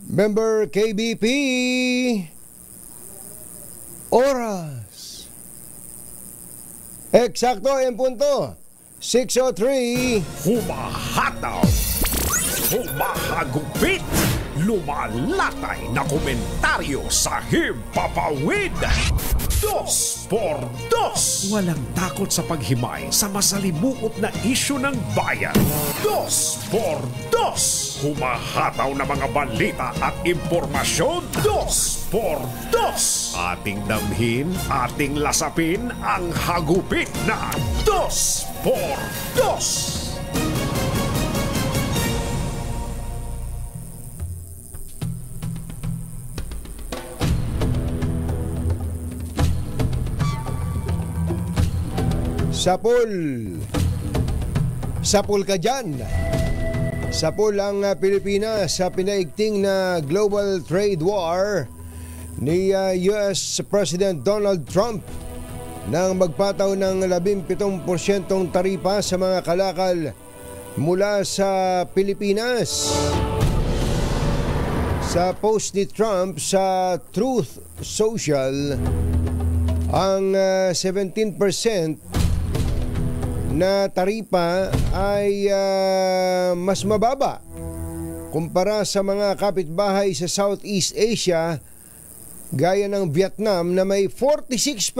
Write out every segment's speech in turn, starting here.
Member KBP, oras. Eksakto en punto. 6:03. Humahataw, humahagupit, lumalatay na komentaryo sa Himpapawid. 2x2. Walang takot sa paghimay sa masalimuot na isyu ng bayan. 2x2. Humahataw na mga balita at impormasyon. 2x2. Ating damhin, ating lasapin ang hagupit na 2x2. Sapul ka dyan. Sapul ang Pilipinas sa pinaigting na global trade war ni US President Donald Trump nang magpataw ng 17% taripa sa mga kalakal mula sa Pilipinas. Sa post ni Trump sa Truth Social, ang 17% na taripa ay mas mababa kumpara sa mga kapitbahay sa Southeast Asia gaya ng Vietnam na may 46%,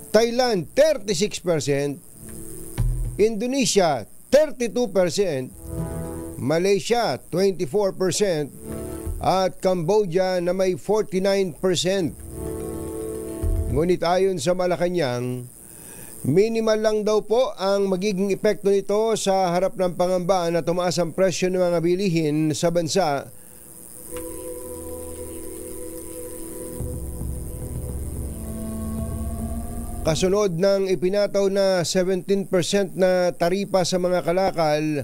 Thailand 36%, Indonesia 32%, Malaysia 24% at Cambodia na may 49%. Ngunit ayon sa Malacanang, minimal lang daw po ang magiging epekto nito sa harap ng pangamba na tumaas ang presyo ng mga bilihin sa bansa. Kasunod ng ipinataw na 17% na taripa sa mga kalakal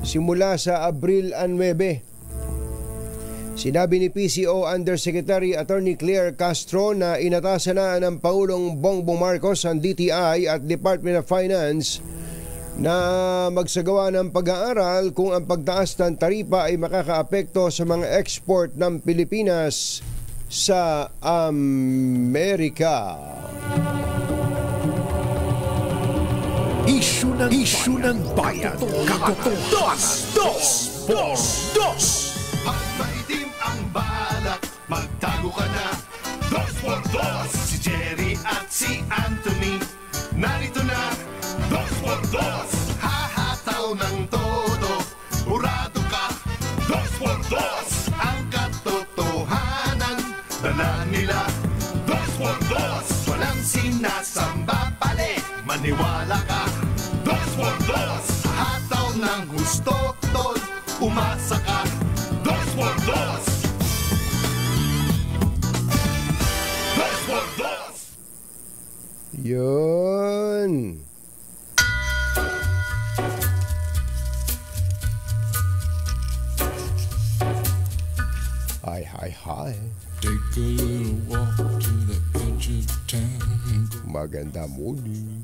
simula sa Abril 9. Sinabi ni PCO Undersecretary Attorney Claire Castro na inatasan na ng Pangulong Bongbong Marcos ang DTI at Department of Finance na magsagawa ng pag-aaral kung ang pagtaas ng taripa ay makakaapekto sa mga export ng Pilipinas sa Amerika. Isyu ng bayan. Katotohanan. 2x2. Pag maitim ang balak, magtago ka na. 2x2. Si Jerry at si Anthony, narito na. 2x2. Hahataw ng todo, urado ka. 2x2. Ang katotohanan, dala nila. 2x2. Walang sinasamba pali, maniwala ka. 2x2. Hataw ng gusto, tol, umasa ka. 2x2. 2x2. Yun. Hi. Take a little walk to the edge of town. Maganda morning.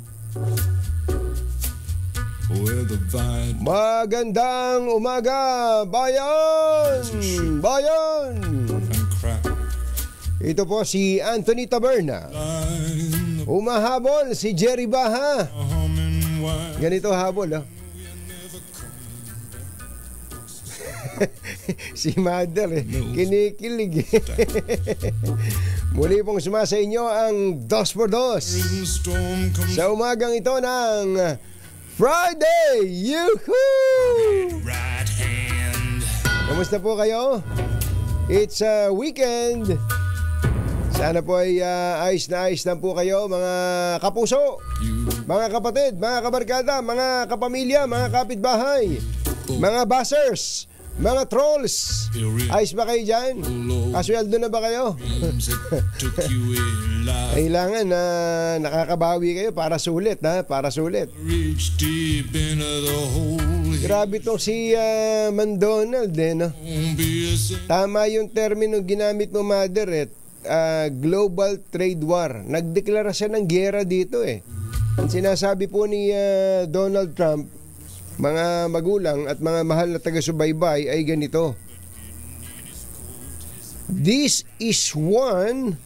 Magandang umaga, bayan! Bayan! Ito po si Anthony Taberna. Humahabol si Jerry Baha. Ganito habol, oh. Si Mother, kinikilig. Muli pong sumasa inyo ang 2x2 sa umagang ito ng Friday! Yoo-hoo! right hand. Kamusta po kayo? It's a weekend. Sana po ay ayos na ayos lang po kayo, mga kapuso, mga kapatid, mga kabarkada, mga kapamilya, mga kapitbahay, mga buzzers, mga trolls. Ayos ba kayo dyan? Kasweldo na ba kayo? Kailangan na nakakabawi kayo para sulit, ha? Para sulit. Grabe to si McDonald, no? Tama yung termino ginamit mo, Mother, global trade war. Nagdeklara siya ng giyera dito, eh. Ang sinasabi po ni Donald Trump, mga magulang at mga mahal na taga-subaybay, ay ganito: This is one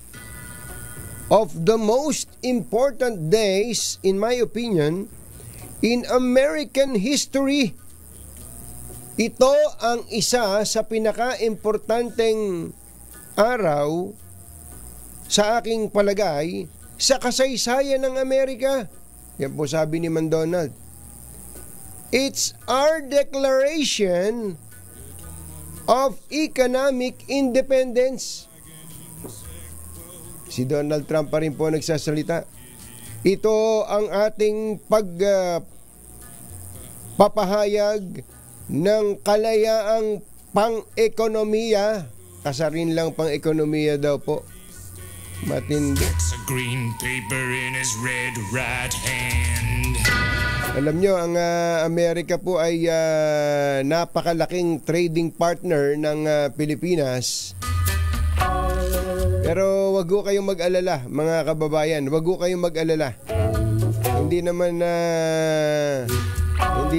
of the most important days, in my opinion, in American history. Ito ang isa sa pinaka-importanteng araw sa aking palagay sa kasaysayan ng Amerika. Yan po sabi ni Donald. It's our declaration of economic independence. Si Donald Trump pa rin po nagsasalita. Ito ang ating papahayag ng kalayaang pang-ekonomiya. Kasarin lang pang-ekonomiya daw po. Matindi. A green paper in his red right hand. Alam nyo, ang Amerika po ay napakalaking trading partner ng Pilipinas. Pero wag ko kayong mag-alala, mga kababayan. Wag ko kayong mag-alala. Hindi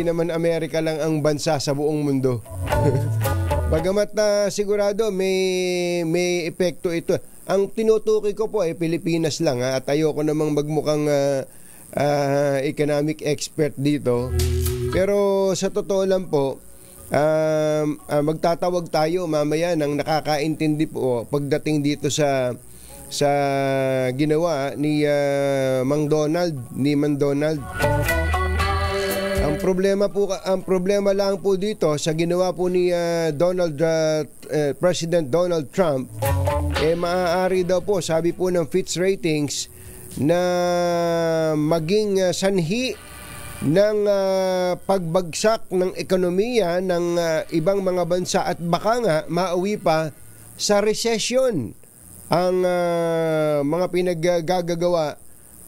naman Amerika lang ang bansa sa buong mundo. Bagamat sigurado may epekto ito. Ang tinutukoy ko po ay Pilipinas lang, at ayoko namang magmukhang economic expert dito. Pero sa totoo lang po, magtatawag tayo mamaya ng nakakaintindi po pagdating dito sa ginawa ni Mang Donald. Ang problema lang po dito sa ginawa po ni President Donald Trump, maaari daw po, sabi po ng Fitch Ratings, na maging sanhi ng pagbagsak ng ekonomiya ng ibang mga bansa, at baka nga mauwi pa sa recession ang mga pinaggagawa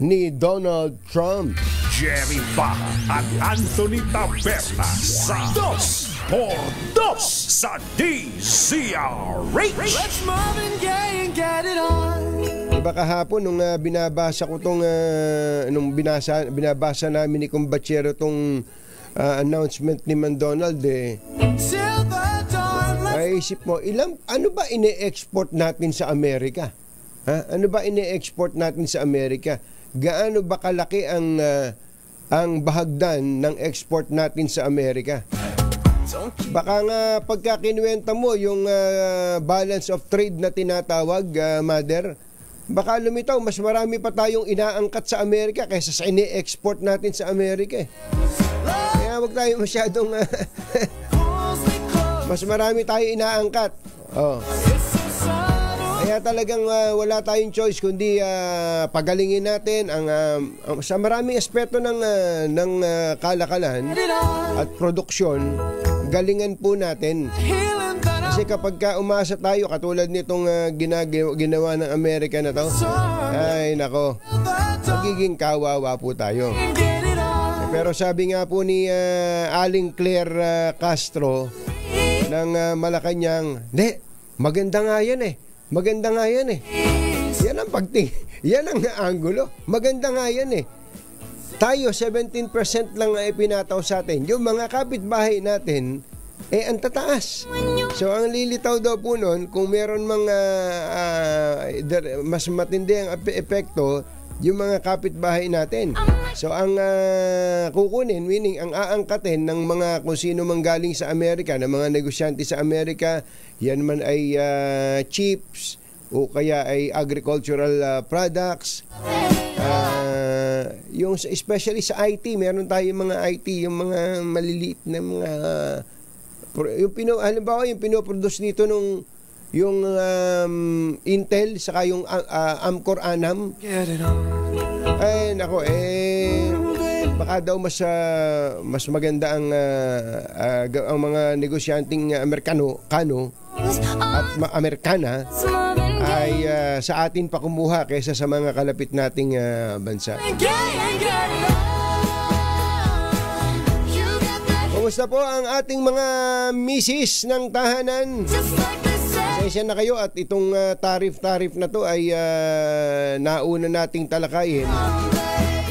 ni Donald Trump. Jerry Baja at Anthony Taberna sa 2x2 sa DZRH. Let's Marvin Gaye and get it on. Diba kahapon nung binabasa ko binabasa namin ni Kumbachero tong announcement ni Donald, naisip mo, ano ba ine-export natin sa Amerika? Ano ba ine-export natin sa Amerika? Gaano ba kalaki ang bahagdan ng export natin sa Amerika? Baka nga pagka kinuwenta mo yung balance of trade na tinatawag, Mother, baka lumitaw, mas marami pa tayong inaangkat sa Amerika kaysa sa ini-export natin sa Amerika. Kaya wag tayo masyadong mas marami tayo inaangkat. Kaya talagang wala tayong choice kundi pagalingin natin ang sa maraming aspeto ng kalakalan at produksyon. Galingan po natin. Kasi kapag umasa tayo katulad nitong ginawa ng Amerika na to, ay nako, magiging kawawa po tayo. Pero sabi nga po ni Aling Claire Castro ng Malacanang, maganda nga yan eh. Maganda nga yan eh. Yan ang yan ang angulo. Maganda nga yan eh. Tayo 17% lang ang ipinataw sa atin. Yung mga kapitbahay natin, ang tataas. So ang lilitaw daw po nun, kung meron mga mas matindi ang epekto, yung mga kapitbahay natin. So ang kukunin, meaning ang aangkatin ng mga kung sino mang galing sa Amerika, ng mga negosyante sa Amerika, yan man ay chips o kaya ay agricultural products, yung especially sa IT, meron tayong mga IT, yung mga maliliit na mga halimbawa yung pinoproduce dito nung yung Intel saka yung Amcor Anam. Ay nako, baka daw mas maganda ang mga negosyanteng Amerikano at Amerikana ay sa atin pa kumuha kaysa sa mga kalapit nating bansa. Kumusta po ang ating mga misis ng tahanan? Pasensya na kayo at itong tarif na to ay nauna nating talakayin.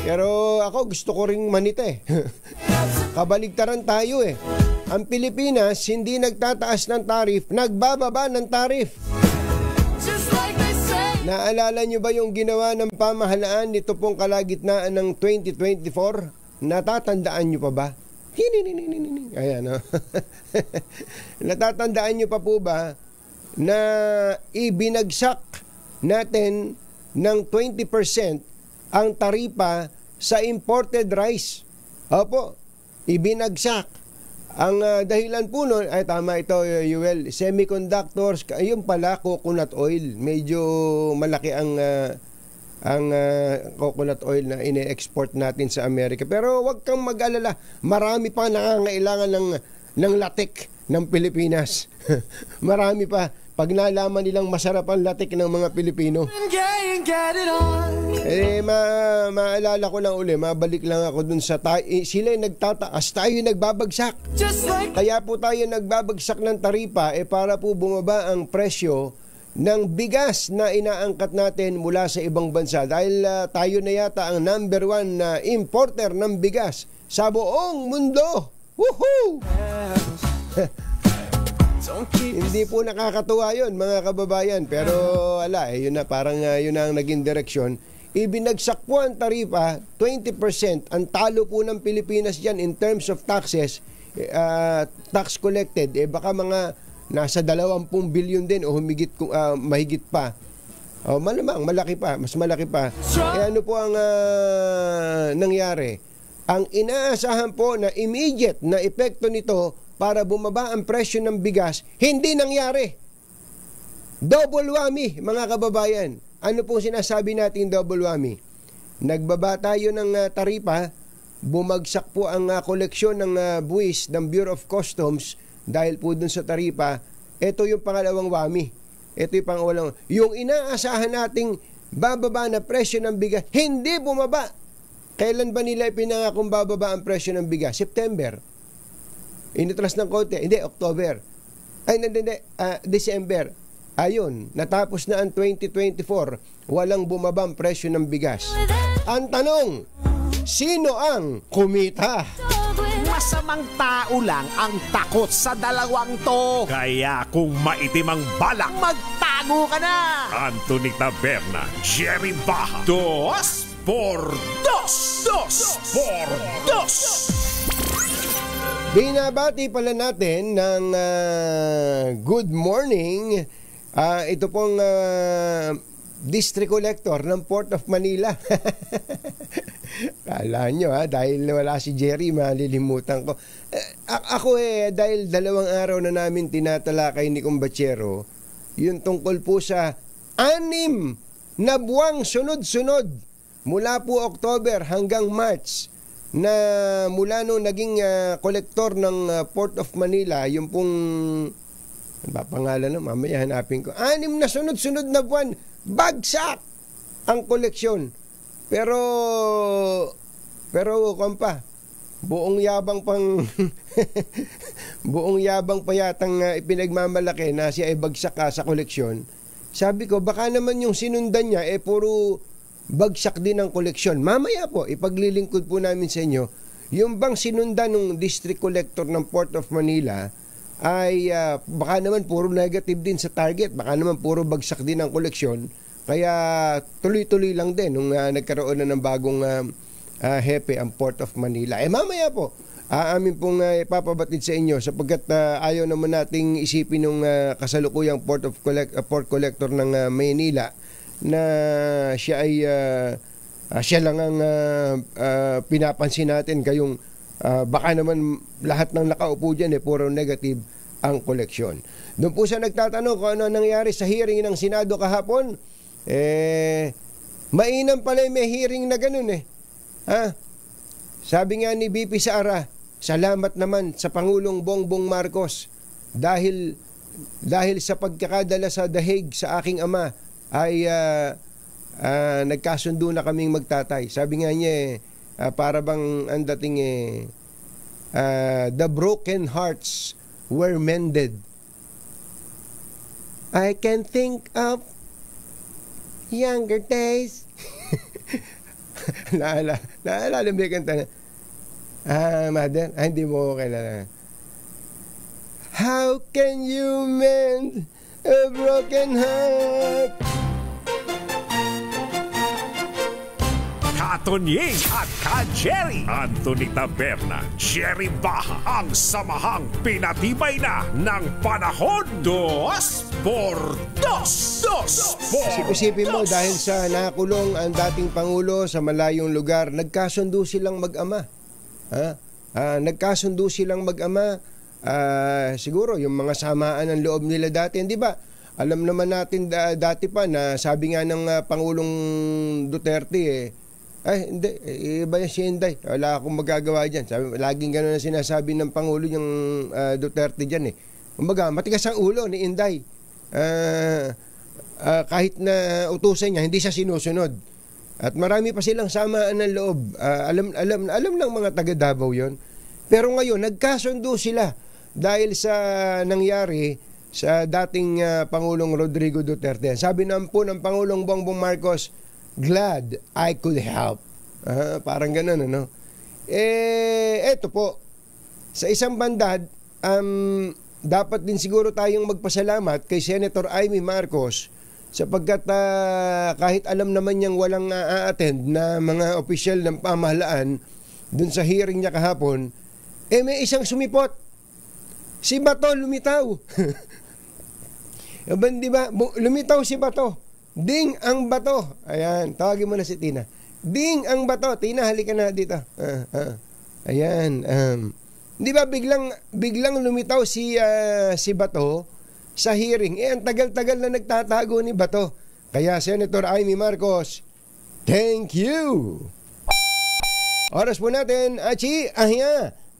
Pero ako gusto ko ring manita eh. Kabaligtaran tayo eh. Ang Pilipinas hindi nagtataas ng tarif, nagbababa ng tarif. Naalala nyo ba yung ginawa ng pamahalaan nito pong kalagitnaan ng 2024? Natatandaan nyo pa ba? Ayan, no? Natatandaan nyo pa po ba na ibinagsak natin ng 20% ang taripa sa imported rice? Opo, ibinagsak. Ang dahilan po nun, ay tama ito, Yuel, semiconductors, ayun pala, coconut oil. Medyo malaki ang coconut oil na ine-export natin sa Amerika. Pero wag kang mag-alala, marami pa nangangailangan ng latik ng Pilipinas. Marami pa. Pag nalaman nilang masarap ang latik ng mga Pilipino. Maalala ko lang uli, mabalik lang ako dun sa sila nagtataas, tayo nagbabagsak. Kaya po tayo nagbabagsak ng taripa para po bumaba ang presyo ng bigas na inaangkat natin mula sa ibang bansa. Dahil tayo na yata ang number 1 na importer ng bigas sa buong mundo. Woohoo! Hindi po nakakatuwa yun, mga kababayan. Pero yun na, parang yun na ang naging direksyon. Ibinagsak po ang taripa, 20%. Ang talo po ng Pilipinas dyan in terms of taxes, tax collected, baka mga nasa 20 billion din o mahigit pa. Malamang, malaki pa, mas malaki pa. Ano po ang nangyari? Ang inaasahan po na immediate na epekto nito para bumaba ang presyo ng bigas, hindi nangyari. Double whammy, mga kababayan. Ano pong sinasabi natin double whammy? Nagbaba tayo ng taripa, bumagsak po ang koleksyon ng buwis ng Bureau of Customs dahil po dun sa taripa. Ito yung pangalawang whammy. Ito yung pangalawang. Yung inaasahan nating bababa na presyo ng bigas, hindi bumaba. Kailan ba nila ipinangakong bababa ang presyo ng bigas? September. Initras ng konti. Hindi, October. December. Ayun, natapos na ang 2024. Walang bumabang presyo ng bigas. Ang tanong, sino ang kumita? Masamang tao lang ang takot sa dalawang to. Kaya kung maitim ang balak, magtago ka na. Anthony Taberna, Jerry Baja. 2 por 2. 2 por 2. Binabati pala natin ng good morning. Ito pong District Collector ng Port of Manila. Kala nyo dahil wala si Jerry, malilimutan ko. Ako dahil 2 araw na namin tinatalakay ni Kumbachero, yung tungkol po sa 6 na buwang sunod-sunod mula po October hanggang March, na mula nung naging kolektor ng Port of Manila, yung pong pangalan na, mamaya hanapin ko, 6 na sunod-sunod na buwan, bagsak ang koleksyon. Pero kumpa, buong yabang pa yatang ipinagmamalaki na siya ay bagsak sa koleksyon. Sabi ko, baka naman yung sinundan niya puro bagsak din ang koleksyon. Mamaya po, ipaglilingkod po namin sa inyo, yung bang sinundan ng District Collector ng Port of Manila ay baka naman puro negative din sa target, baka naman puro bagsak din ang koleksyon. Kaya tuloy-tuloy lang din nung nagkaroon na ng bagong hepe ang Port of Manila. Mamaya po, amin pong ipapabatid sa inyo sapagkat ayaw naman nating isipin ng kasalukuyang Port Collector ng Maynila na siya ay siya lang ang pinapansin natin, kayong baka naman lahat ng nakaupo dyan puro negative ang koleksyon. Doon po siya nagtatanong kung ano nangyari sa hearing ng Senado kahapon. Mainam pala may hearing na ganun Sabi nga ni BP Sara, salamat naman sa Pangulong Bongbong Marcos dahil sa pagkakadala sa dahig sa aking ama ay nagkasundo na kaming magtatay. Sabi nga niya para bang ang dating the broken hearts were mended. I can think of younger days. Naalala mo yung kanta na Mother? Hindi mo kailangan. How can you mend a broken heart? Katonying at ka-Jerry. Anthony Taberna, Jerry Baha, ang samahang pinatibay na ng panahon. 2 por 2. Isipin mo, dahil sa nakulong ang dating Pangulo sa malayong lugar, nagkasundo silang mag-ama. Nagkasundo silang mag-ama. Siguro yung mga samaan ng loob nila dati, hindi ba? Alam naman natin dati pa na sabi nga ng Pangulong Duterte hindi, iba yan si Inday. Wala akong magagawa dyan. Laging gano'n na sinasabi ng Pangulo yung Duterte dyan Kumbaga, matigas ang ulo ni Inday. Kahit na utusan niya, hindi siya sinusunod. At marami pa silang samaan ng loob. Alam ng mga taga Davao yon. Pero ngayon, nagkasundo sila dahil sa nangyari sa dating Pangulong Rodrigo Duterte. Sabi naman po ng Pangulong Bongbong Marcos, glad I could help. Parang ganun, ano? Eto po, sa isang banda, dapat din siguro tayong magpasalamat kay Senator Amy Marcos sapagkat kahit alam naman niyang walang a-attend na mga opisyal ng pamahalaan dun sa hearing niya kahapon, may isang sumipot. Si Bato lumitaw. Diba? Lumitaw si Bato. Ding ang Bato. Ayan, tawagin mo na si Tina. Ding ang Bato. Tina, halika na dito. Ayan. Di ba biglang lumitaw si Bato sa hearing. Ang tagal-tagal na nagtatago ni Bato. Kaya Senator Amy Marcos, thank you. Oras po natin,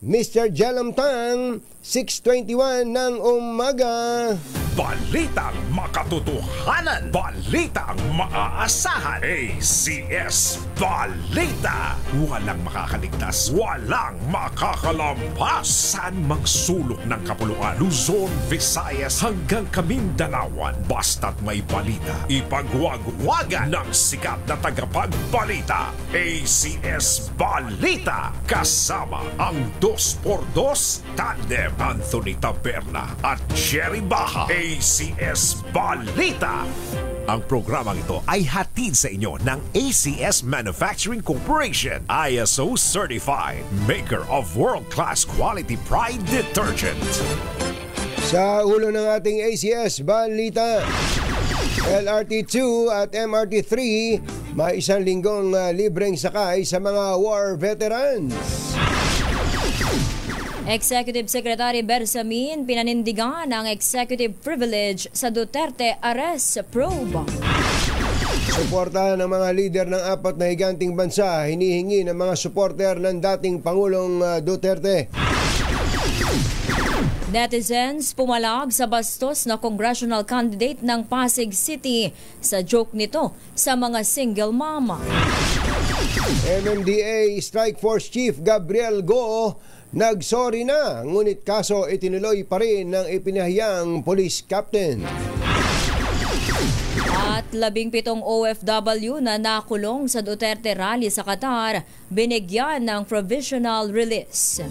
Mr. Jalamtang, 6:21 ng umaga. Balitang makatotohanan. Balitang maaasahan. ACS Balita. Walang makakaligtas. Walang makakalampas. Saan mang sulok ng kapuluan. Luzon, Visayas hanggang Kamindalawan. Basta't may balita. Ipagwagwagan ng sikat na tagapagbalita. ACS Balita. Kasama ang 2x2 tandem Anthony Taberna at Jerry Baha. ACS Balita. Ang programang ito ay hatid sa inyo ng ACS Manufacturing Corporation, ISO Certified, maker of world-class quality Pride detergent. Sa ulo ng ating ACS Balita, LRT2 at MRT3 may isang linggong libreng sakay sa mga war veterans. Executive Secretary Bersamin pinanindigan ang executive privilege sa Duterte arrest probe. Suporta ng mga lider ng 4 na higanting bansa, hinihingi ng mga supporter ng dating Pangulong Duterte. Netizens pumalag sa bastos na congressional candidate ng Pasig City sa joke nito sa mga single mama. MMDA Strike Force Chief Gabriel Go nagsorry na, ngunit kaso itinuloy pa rin ng ipinahayang police captain. At 17 OFW na nakulong sa Duterte rally sa Qatar, binigyan ng provisional release.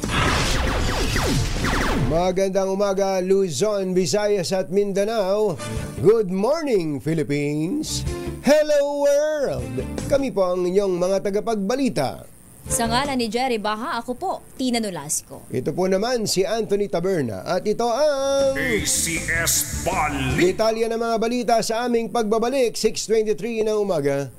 Magandang umaga, Luzon, Visayas at Mindanao. Good morning, Philippines. Hello, world. Kami po ang inyong mga tagapagbalita. Sa ngalan ni Jerry Baha, ako po, Tina Nolasco. Ito po naman si Anthony Taberna at ito ang ACS Balita. detalye ng mga balita sa aming pagbabalik, 6:23 ng umaga.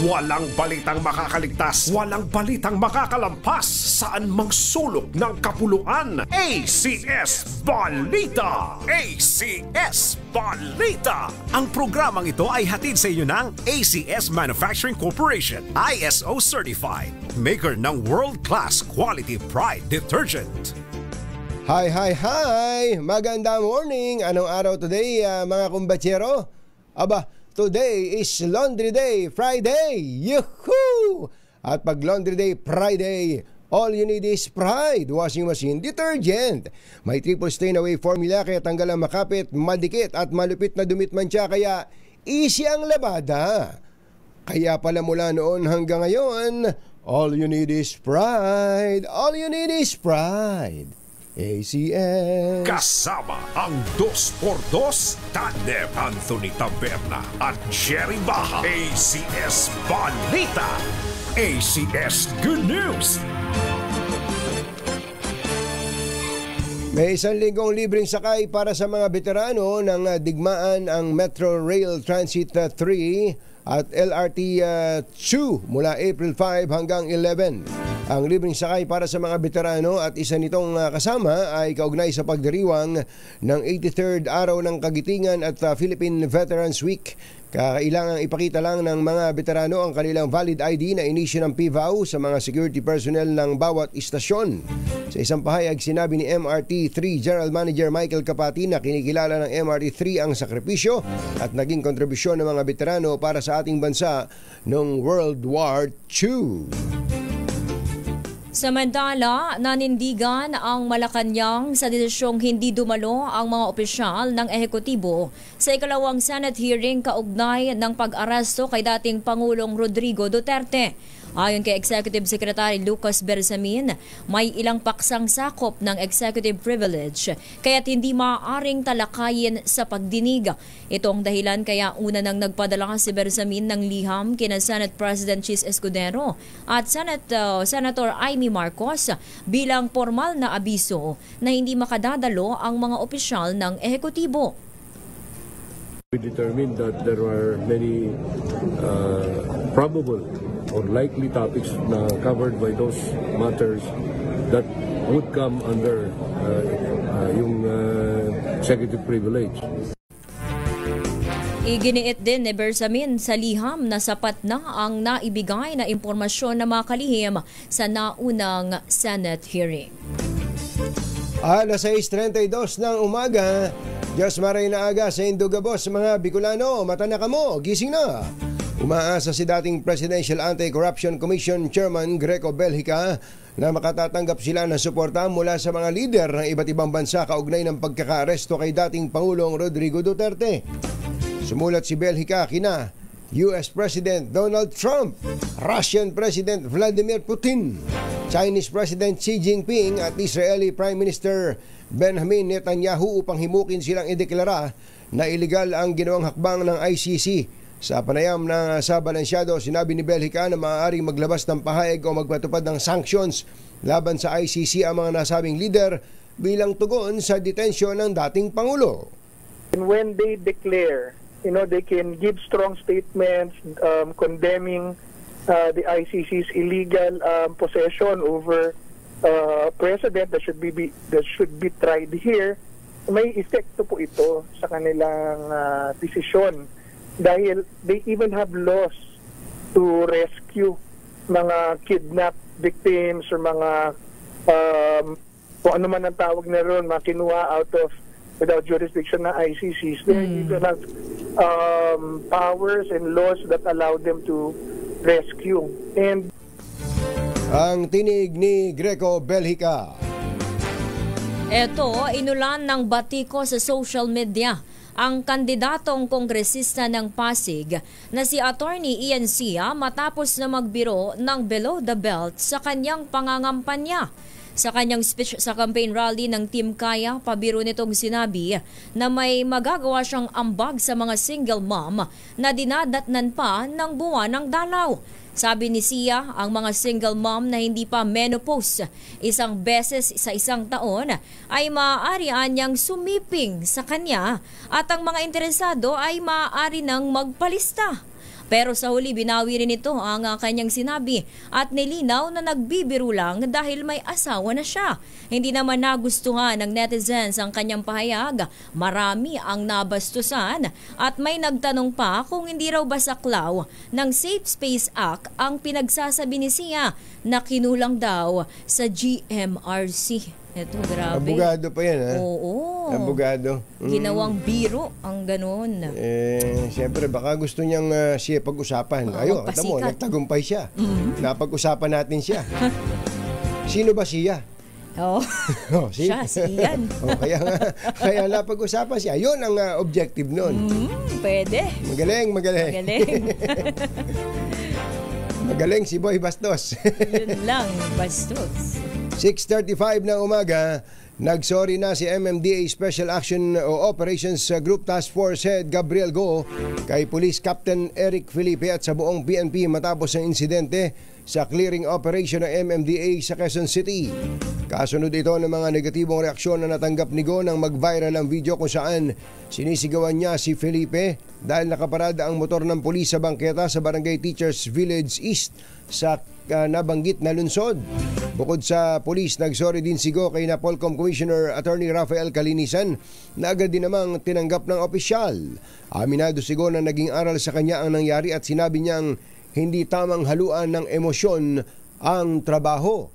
Walang balitang makakaligtas, walang balitang makakalampas, saan mang sulok ng kapuluan. ACS Balita! ACS Balita! Ang programang ito ay hatid sa inyo ng ACS Manufacturing Corporation, ISO Certified, maker ng world-class quality Pride detergent. Hi! Magandang morning! Anong araw today, mga kumbatsero? Aba, today is Laundry Day Friday! Yuhuu! At pag Laundry Day Friday, all you need is Pride Washing Machine Detergent. May triple stain away formula kaya tanggal ang makapit, madikit at malupit na dumit mancha kaya easy ang labada. Kaya pala mula noon hanggang ngayon, all you need is Pride. All you need is Pride. ACS. Kasama ang 2x2 tandem Anthony Taberna at Jerry Baha. ACS Balita. ACS Good News. May 1,000 libreng sakay para sa mga veterano ng digmaan ang Metro Rail Transit 3 at LRT 2 mula April 5 hanggang 11. Ang libreng sakay para sa mga veterano at isa nitong kasama ay kaugnay sa pagdiriwang ng 83rd araw ng Kagitingan at Philippine Veterans Week. Kailangang ipakita lang ng mga veterano ang kanilang valid ID na inisyu ng PVAU sa mga security personnel ng bawat istasyon. Sa isang pahayag, sinabi ni MRT3 General Manager Michael Kapati na kinikilala ng MRT3 ang sakripisyo at naging kontribusyon ng mga veterano para sa ating bansa noong World War II. Samantala, nanindigan ang Malacanang sa desisyong hindi dumalo ang mga opisyal ng ehekutibo sa ikalawang Senate hearing kaugnay ng pag-aresto kay dating Pangulong Rodrigo Duterte. Ayon kay Executive Secretary Lucas Bersamin, may ilang paksang sakop ng executive privilege kaya't hindi maaaring talakayin sa pagdinig. Ito ang dahilan kaya una nang nagpadala si Bersamin ng liham kina Senate President Chis Escudero at Senator Amy Marcos bilang formal na abiso na hindi makadadalo ang mga opisyal ng ehekutibo. We determined that there were many probable or likely topics na covered by those matters that would come under yung executive privilege. Iginiit din ni Bersamin sa liham na sapat na ang naibigay na impormasyon na makalihim sa naunang Senate hearing. Alas 6:32 ng umaga, Diyos maray na aga sa Indugabos, mga Bicolano, mata na kamo, gising na. Umaasa si dating Presidential Anti-Corruption Commission Chairman Greco Belhica na makatatanggap sila ng suporta mula sa mga lider ng iba't ibang bansa kaugnay ng pagkakaaresto kay dating Pangulong Rodrigo Duterte. Sumulat si Belhica kina US President Donald Trump, Russian President Vladimir Putin, Chinese President Xi Jinping at Israeli Prime Minister Benjamin Netanyahu upang himukin silang ideklara na iligal ang ginawang hakbang ng ICC. Sa panayam na sa Balansyado, sinabi ni Belhica na maaaring maglabas ng pahayag o magpatupad ng sanctions laban sa ICC ang mga nasabing lider bilang tugon sa detensyon ng dating Pangulo. And when they declare, they can give strong statements condemning the ICC's illegal possession over president that should be tried here. May epekto po ito sa kanilang desisyon. Dahil they even have laws to rescue mga kidnapped victims or mga kung ano man ang tawag na ron, mga kinuha without jurisdiction na ICCs. They even have powers and laws that allow them to rescue. And ang tinig ni Greco Belhica. Ito, inulan ng batiko sa social media ang kandidatong kongresista ng Pasig na si Attorney Ian Sia matapos na magbiro ng below the belt sa kanyang pangangampanya. Sa kanyang speech sa campaign rally ng Team Kaya, pabiro nitong sinabi na may magagawa siyang ambag sa mga single mom na dinadatnan pa ng buwan ng dalaw. Sabi ni Sia, ang mga single mom na hindi pa menopause isang beses sa isang taon ay maaari niyang sumiping sa kanya at ang mga interesado ay maaari nang magpalista. Pero sa huli, binawi rin ito ang kanyang sinabi at nilinaw na nagbibiro lang dahil may asawa na siya. Hindi naman nagustuhan ng netizens ang kanyang pahayag. Marami ang nabastusan at may nagtanong pa kung hindi raw basaklaw ng Safe Space Act ang pinagsasabi ni Sia na kinulang daw sa GMRC. Ito, grabe. Abogado pa yan, ha? Oo. Abogado. Ginawang biro ang ganun. Siyempre, baka gusto niyang siya pag-usapan. Ayo, kata mo, nagtagumpay siya. Napag-usapan natin siya. Sino ba siya? Siya, si Ian. Kaya napag-usapan siya. Yun ang objective nun. Pwede. Magaling. Magaling si Boy Bastos. Yun lang, Bastos. 6:35 na umaga, Nagsorry na si MMDA Special Action o Operations Group Task Force Head Gabriel Go kay Police Captain Eric Felipe at sa buong PNP matapos ang insidente sa clearing operation ng MMDA sa Quezon City. Kasunod ito ng mga negatibong reaksyon na natanggap ni Go nang mag-viral ang video kung saan sinisigawan niya si Felipe dahil nakaparada ang motor ng pulis sa bangketa sa Barangay Teachers Village East sa nabanggit na lungsod. Bukod sa pulis, nagsorry din si Go kay Napolcom Commissioner Attorney Rafael Calinisan na agad din namang tinanggap ng opisyal. Aminado si Go na naging aral sa kanya ang nangyari at sinabi niyang hindi tamang haluan ng emosyon ang trabaho.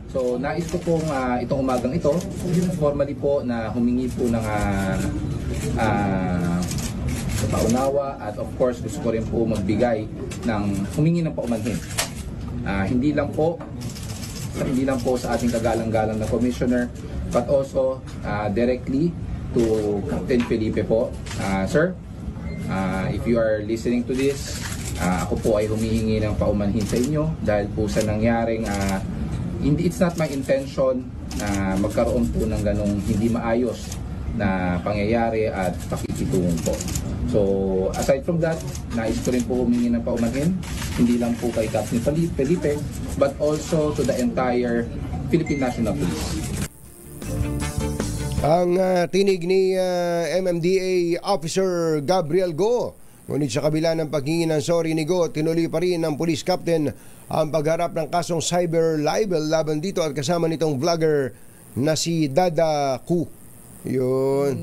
So nais ko pong itong umagang ito, formally po na humingi po ng paunawa at of course gusto ko rin po magbigay ng humingi ng paumanhin. Hindi lang po sa ating kagalang-galang na commissioner but also directly to Captain Felipe po. Sir, if you are listening to this, ako po ay humihingi ng paumanhin sa inyo dahil po sa nangyaring it's not my intention na magkaroon po ng ganong hindi maayos na pangyayari at pakikitungon po. So aside from that, nais ko rin po humingi ng paumanhin hindi lang po kay Captain Felipe but also to the entire Philippine National Police. Ang tinig ni MMDA Officer Gabriel Go. Ngunit sa kabila ng paghingi ng sorry ni Go, tinuloy pa rin ng police captain ang pagharap ng kasong cyber libel laban dito at kasama nitong vlogger na si Dada Ku. Yun.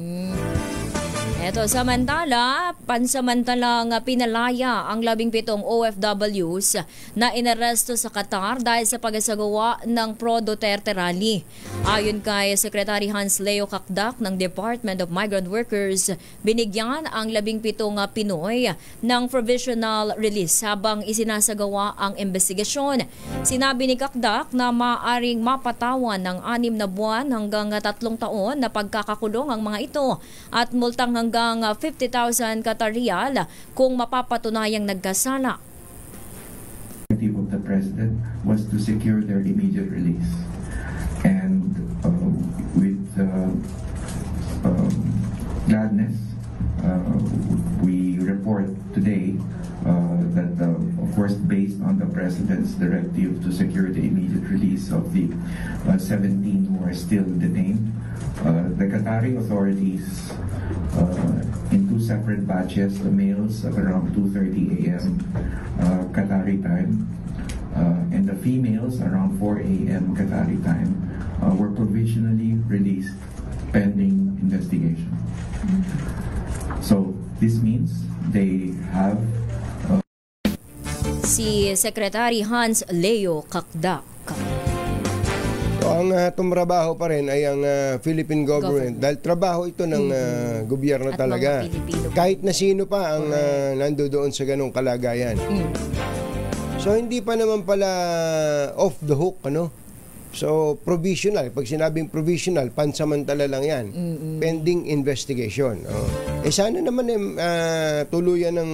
Eto, samantala, pansamantalang pinalaya ang 17 OFWs na inaresto sa Qatar dahil sa pagsasagawa ng pro-Duterte rally. Ayon kay Secretary Hans Leo Kakdak ng Department of Migrant Workers, binigyan ang 17 Pinoy ng provisional release habang isinasagawa ang investigasyon. Sinabi ni Kakdak na maaring mapatawan ng 6 na buwan hanggang 3 taon na pagkakakulong ang mga ito at multang hanggang 50,000 Qatar Riyal kung mapapatunayang nagkasala. The objective of the President was to secure their immediate release. And with gladness, we report today that, of course, based on the President's directive to secure the immediate release of the 17 who are still detained, the Qatari authorities in 2 separate batches, the males at around 2:30 a.m. Qatari time and the females around 4 a.m. Qatari time were provisionally released pending investigation. So this means they have si Secretary Hans Leo Kakdak. Ang tumrabaho pa rin ay ang Philippine government dahil trabaho ito ng gobyerno at talaga. Kahit na sino pa ang nandoon sa ganong kalagayan. So hindi pa naman pala off the hook, ano? So provisional, pag sinabing provisional, pansamantala lang yan. Pending investigation. Sana naman tuluyan ng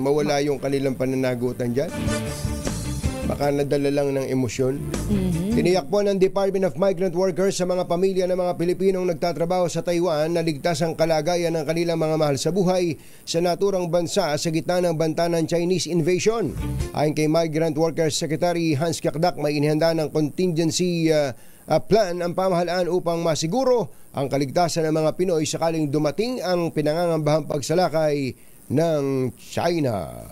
mawala yung kanilang pananagutan dyan. Baka nadala lang ng emosyon. Tiniyak po ng Department of Migrant Workers sa mga pamilya ng mga Pilipinong nagtatrabaho sa Taiwan na ligtas ang kalagayan ng kanilang mga mahal sa buhay sa naturang bansa sa gitna ng banta ng Chinese invasion. Ayon kay Migrant Workers Secretary Hans Kakdak, may inihanda ng contingency plan ang pamahalaan upang masiguro ang kaligtasan ng mga Pinoy sakaling dumating ang pinangangambahang pagsalakay ng China.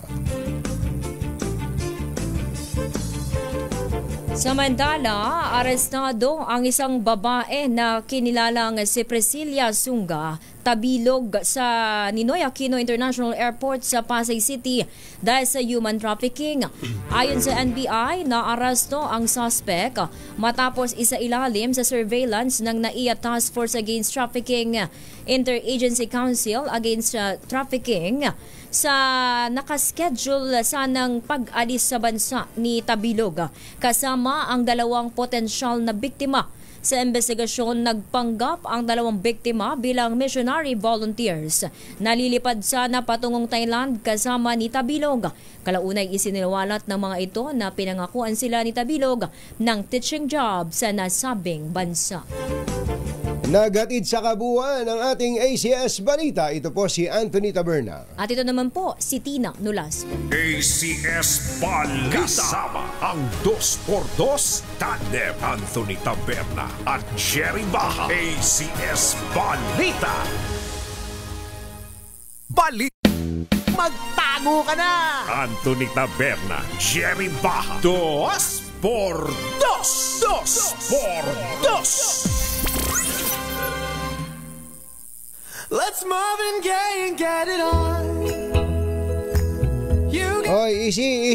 Samantala, arestado ang isang babae na kinilalang si Priscilla Sunga, tabilog sa Ninoy Aquino International Airport sa Pasay City dahil sa human trafficking. Ayon sa NBI, naaresto ang suspect matapos isailalim sa surveillance ng NAIA Task Force Against Trafficking Interagency Council Against Trafficking sa nakaschedule sanang pag-alis sa bansa ni Tabilog kasama ang 2 potensyal na biktima. Sa investigasyon, nagpanggap ang 2 biktima bilang missionary volunteers. Nalilipad sana patungong Thailand kasama ni Tabilog. Kalaunay isiniwalat ng mga ito na pinangakuan sila ni Tabilog ng teaching job sa nasabing bansa. Nagatid sa kabuuan ng ating ACS Balita, ito po si Anthony Taberna. At ito naman po si Tina Nolasco. ACS Balita. Kasama ang 2x2 tandem Anthony Taberna at Jerry Baha. ACS Balita. Magtago ka na! Anthony Taberna, Jerry Baha. 2x2. 2x2. Let's Marvin Gaye and get it on. You got Oy, easy.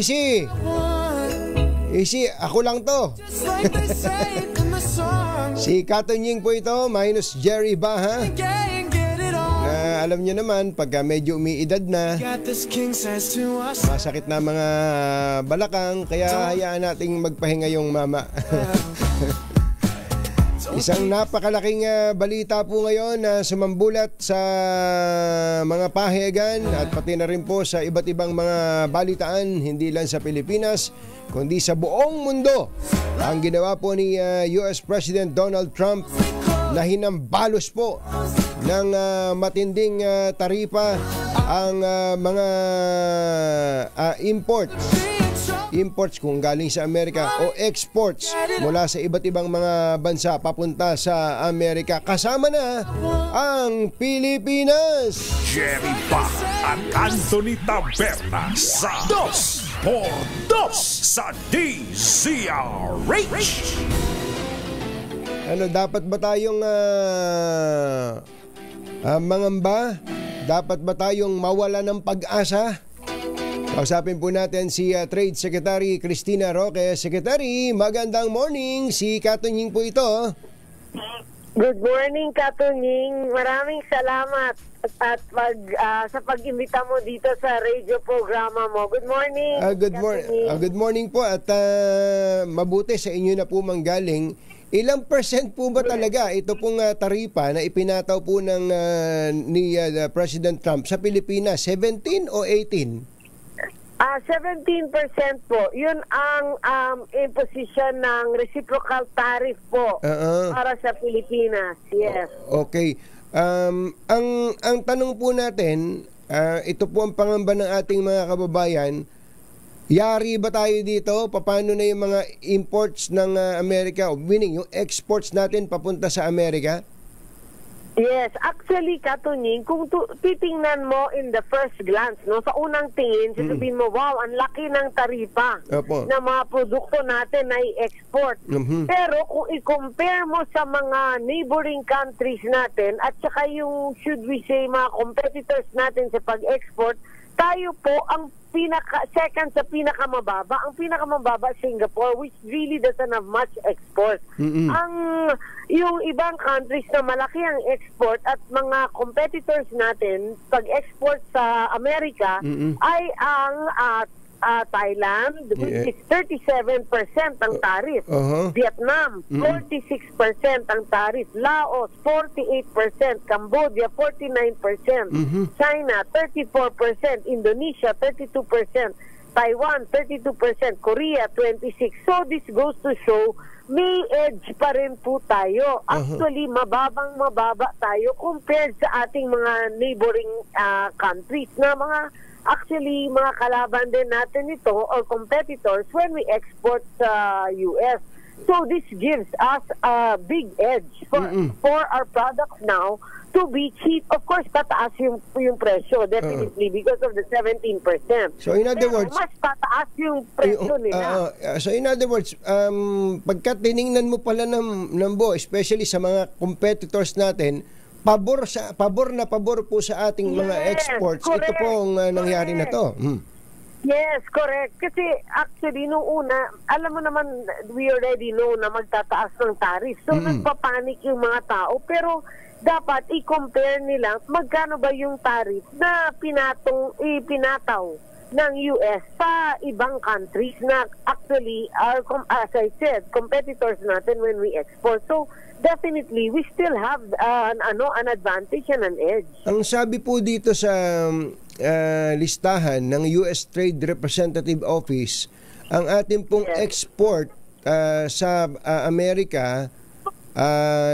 Easy, ako lang to. just like they say it in the song. Si Katonying po ito, minus Jerry Baha. Gay and get it on. Alam nyo naman, pagka medyo umiidad na, Got this king says to us. masakit na mga balakang, kaya hayaan nating magpahinga yung mama. Isang napakalaking balita po ngayon na sumambulat sa mga pahayagan at pati na rin po sa iba't ibang mga balitaan, hindi lang sa Pilipinas, kundi sa buong mundo. Ang ginawa po ni US President Donald Trump na hinambalos po ng matinding taripa ang mga imports kung galing sa Amerika o exports mula sa iba't ibang mga bansa papunta sa Amerika. Kasama na ang Pilipinas. Jerry Baha at Anthony Taberna sa 2x2 sa DZRH. Ano, dapat ba tayong mangamba? Dapat ba tayong mawala ng pag-asa? Kausapin po natin si Trade Secretary Cristina Roque. Secretary, magandang morning. Si Katonying po ito. Good morning, Katonying. Maraming salamat at sa pag-imbita mo dito sa radio programa mo. Good morning. Good morning po at mabuti sa inyo na po manggaling. Ilang percent po ba talaga ito pong taripa na ipinataw po ng ni President Trump sa Pilipinas? 17 o 18? 17% po. Yun ang imposition ng reciprocal tariff po para sa Pilipinas. Yes. Okay. Ang tanong po natin, ito po ang pangamba ng ating mga kababayan. Yari ba tayo dito? Paano na yung mga imports ng Amerika, meaning yung exports natin papunta sa Amerika? Yes, actually, Katonying, kung titingnan mo in the first glance, no, sa unang tingin, sasabihin mo, wow, ang laki ng taripa na mga produkto natin na i-export. Pero kung i-compare mo sa mga neighboring countries natin at saka yung, should we say, mga competitors natin sa pag-export, tayo po ang second sa pinakamababa. Ang pinakamababa Singapore, which really doesn't have much export. Yung ibang countries na malaki ang export at mga competitors natin pag-export sa Amerika ay ang Thailand, which is 37% ang tarif. Vietnam, 46% ang tarif. Laos, 48%. Cambodia, 49%. China, 34%. Indonesia, 32%. Taiwan, 32%. Korea, 26%. So this goes to show may edge pa rin po tayo. Actually, mababa tayo compared sa ating mga neighboring countries na mga kalaban din natin ito or competitors when we export sa US. So this gives us a big edge for our products now to be cheap. Of course, tataas yung presyo definitely because of the 17%. So in other words, mas tataas yung presyo nila. So in other words, pagka tiningnan mo pala ng buo, especially sa mga competitors natin, pabor po sa ating mga exports. Correct, ito pong nangyari na to. Yes, correct. Kasi actually, nung una, alam mo naman, we already know na magtataas ng tariff. So, nagpapanik yung mga tao. Pero, dapat i-compare nila magkano ba yung tariff na ipinataw ng US sa ibang countries na actually are, as I said, competitors natin when we export. So, definitely, we still have an advantage and an edge. Ang sabi po dito sa listahan ng US Trade Representative Office, ang ating pong export sa Amerika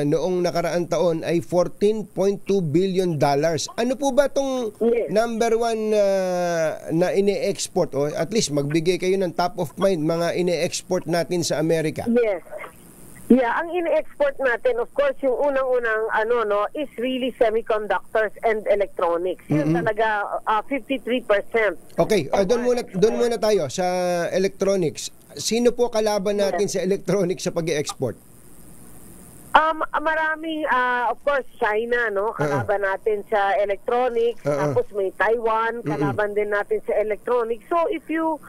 noong nakaraang taon ay $14.2 billion. Ano po ba itong number one na ine-export? O at least magbigay kayo ng top of mind mga ine-export natin sa Amerika. Yes. Yeah, ang ine-export natin, of course, yung unang-unang is really semiconductors and electronics. Yun talaga 53%. Okay, doon muna tayo sa electronics. Sino po kalaban natin sa electronics sa pag-e-export? Maraming, of course, China, no? Kalaban natin sa electronics. Tapos may Taiwan, kalaban din natin sa electronics. So if you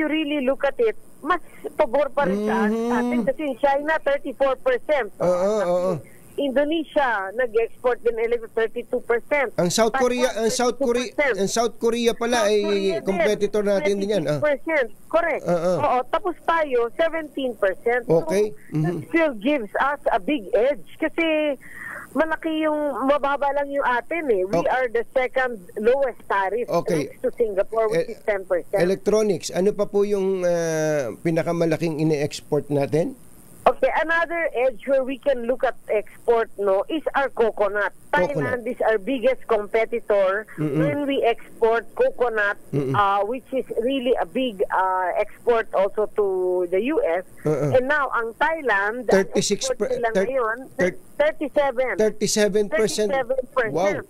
really look at it, mas pabor pa rin sa atin kasi in China 34%. Indonesia nag-export din 32%. Ang South Korea pala ay competitor natin din yan. Correct. Oo, tapos tayo 17%. Okay. So, that still gives us a big edge kasi malaki mababa lang yung atin eh. We are the second lowest tariff next to Singapore, which is 10%. Electronics, ano pa po yung pinakamalaking ine-export natin? Okay, another edge where we can look at export is our coconut. Thailand is our biggest competitor when we export coconut, which is really a big export also to the US. And now, ang Thailand, 36%. 37%. 37%. Wow.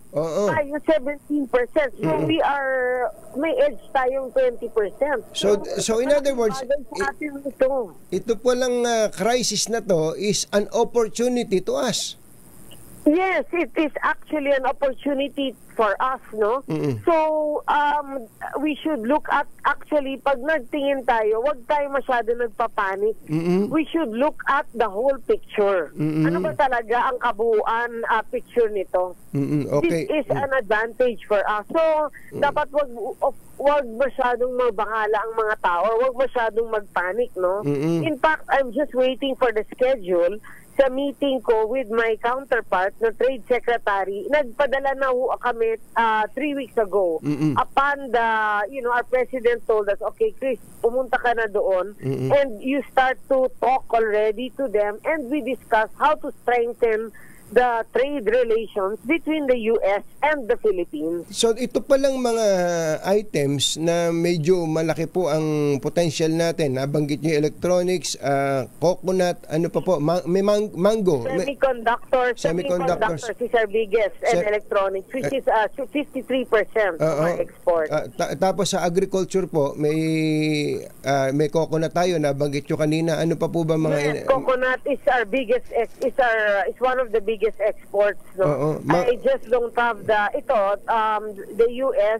Tayo 17%. So may edge tayong 20%. So in other words, ito po lang crisis na to is an opportunity to us. Yes, it is actually an opportunity for us, no? So, we should look at, actually, pag nagtingin tayo, wag tayo masyado nagpapanik. We should look at the whole picture. Ano ba talaga ang kabuuan picture nito? Okay. This is an advantage for us. So, dapat wag masyadong magbahala ang mga tao, wag masyadong magpanik, no? In fact, I'm just waiting for the schedule sa meeting ko with my counterpart na trade secretary. Nagpadala na kami 3 weeks ago. Upon our president told us, okay, Chris, pumunta ka na doon and you start to talk already to them and we discuss how to strengthen the trade relations between the US and the Philippines. So ito palang mga items na medyo malaki po ang potential natin. Nabanggit niyo electronics, coconut, ano pa po? May mango. Semiconductors is our biggest and electronics, which is 53% of our export. Tapos sa agriculture po, may coconut tayo. Nabanggit niyo kanina. Ano pa po ba mga... coconut is our biggest, is one of the biggest exports, no? I just don't have the US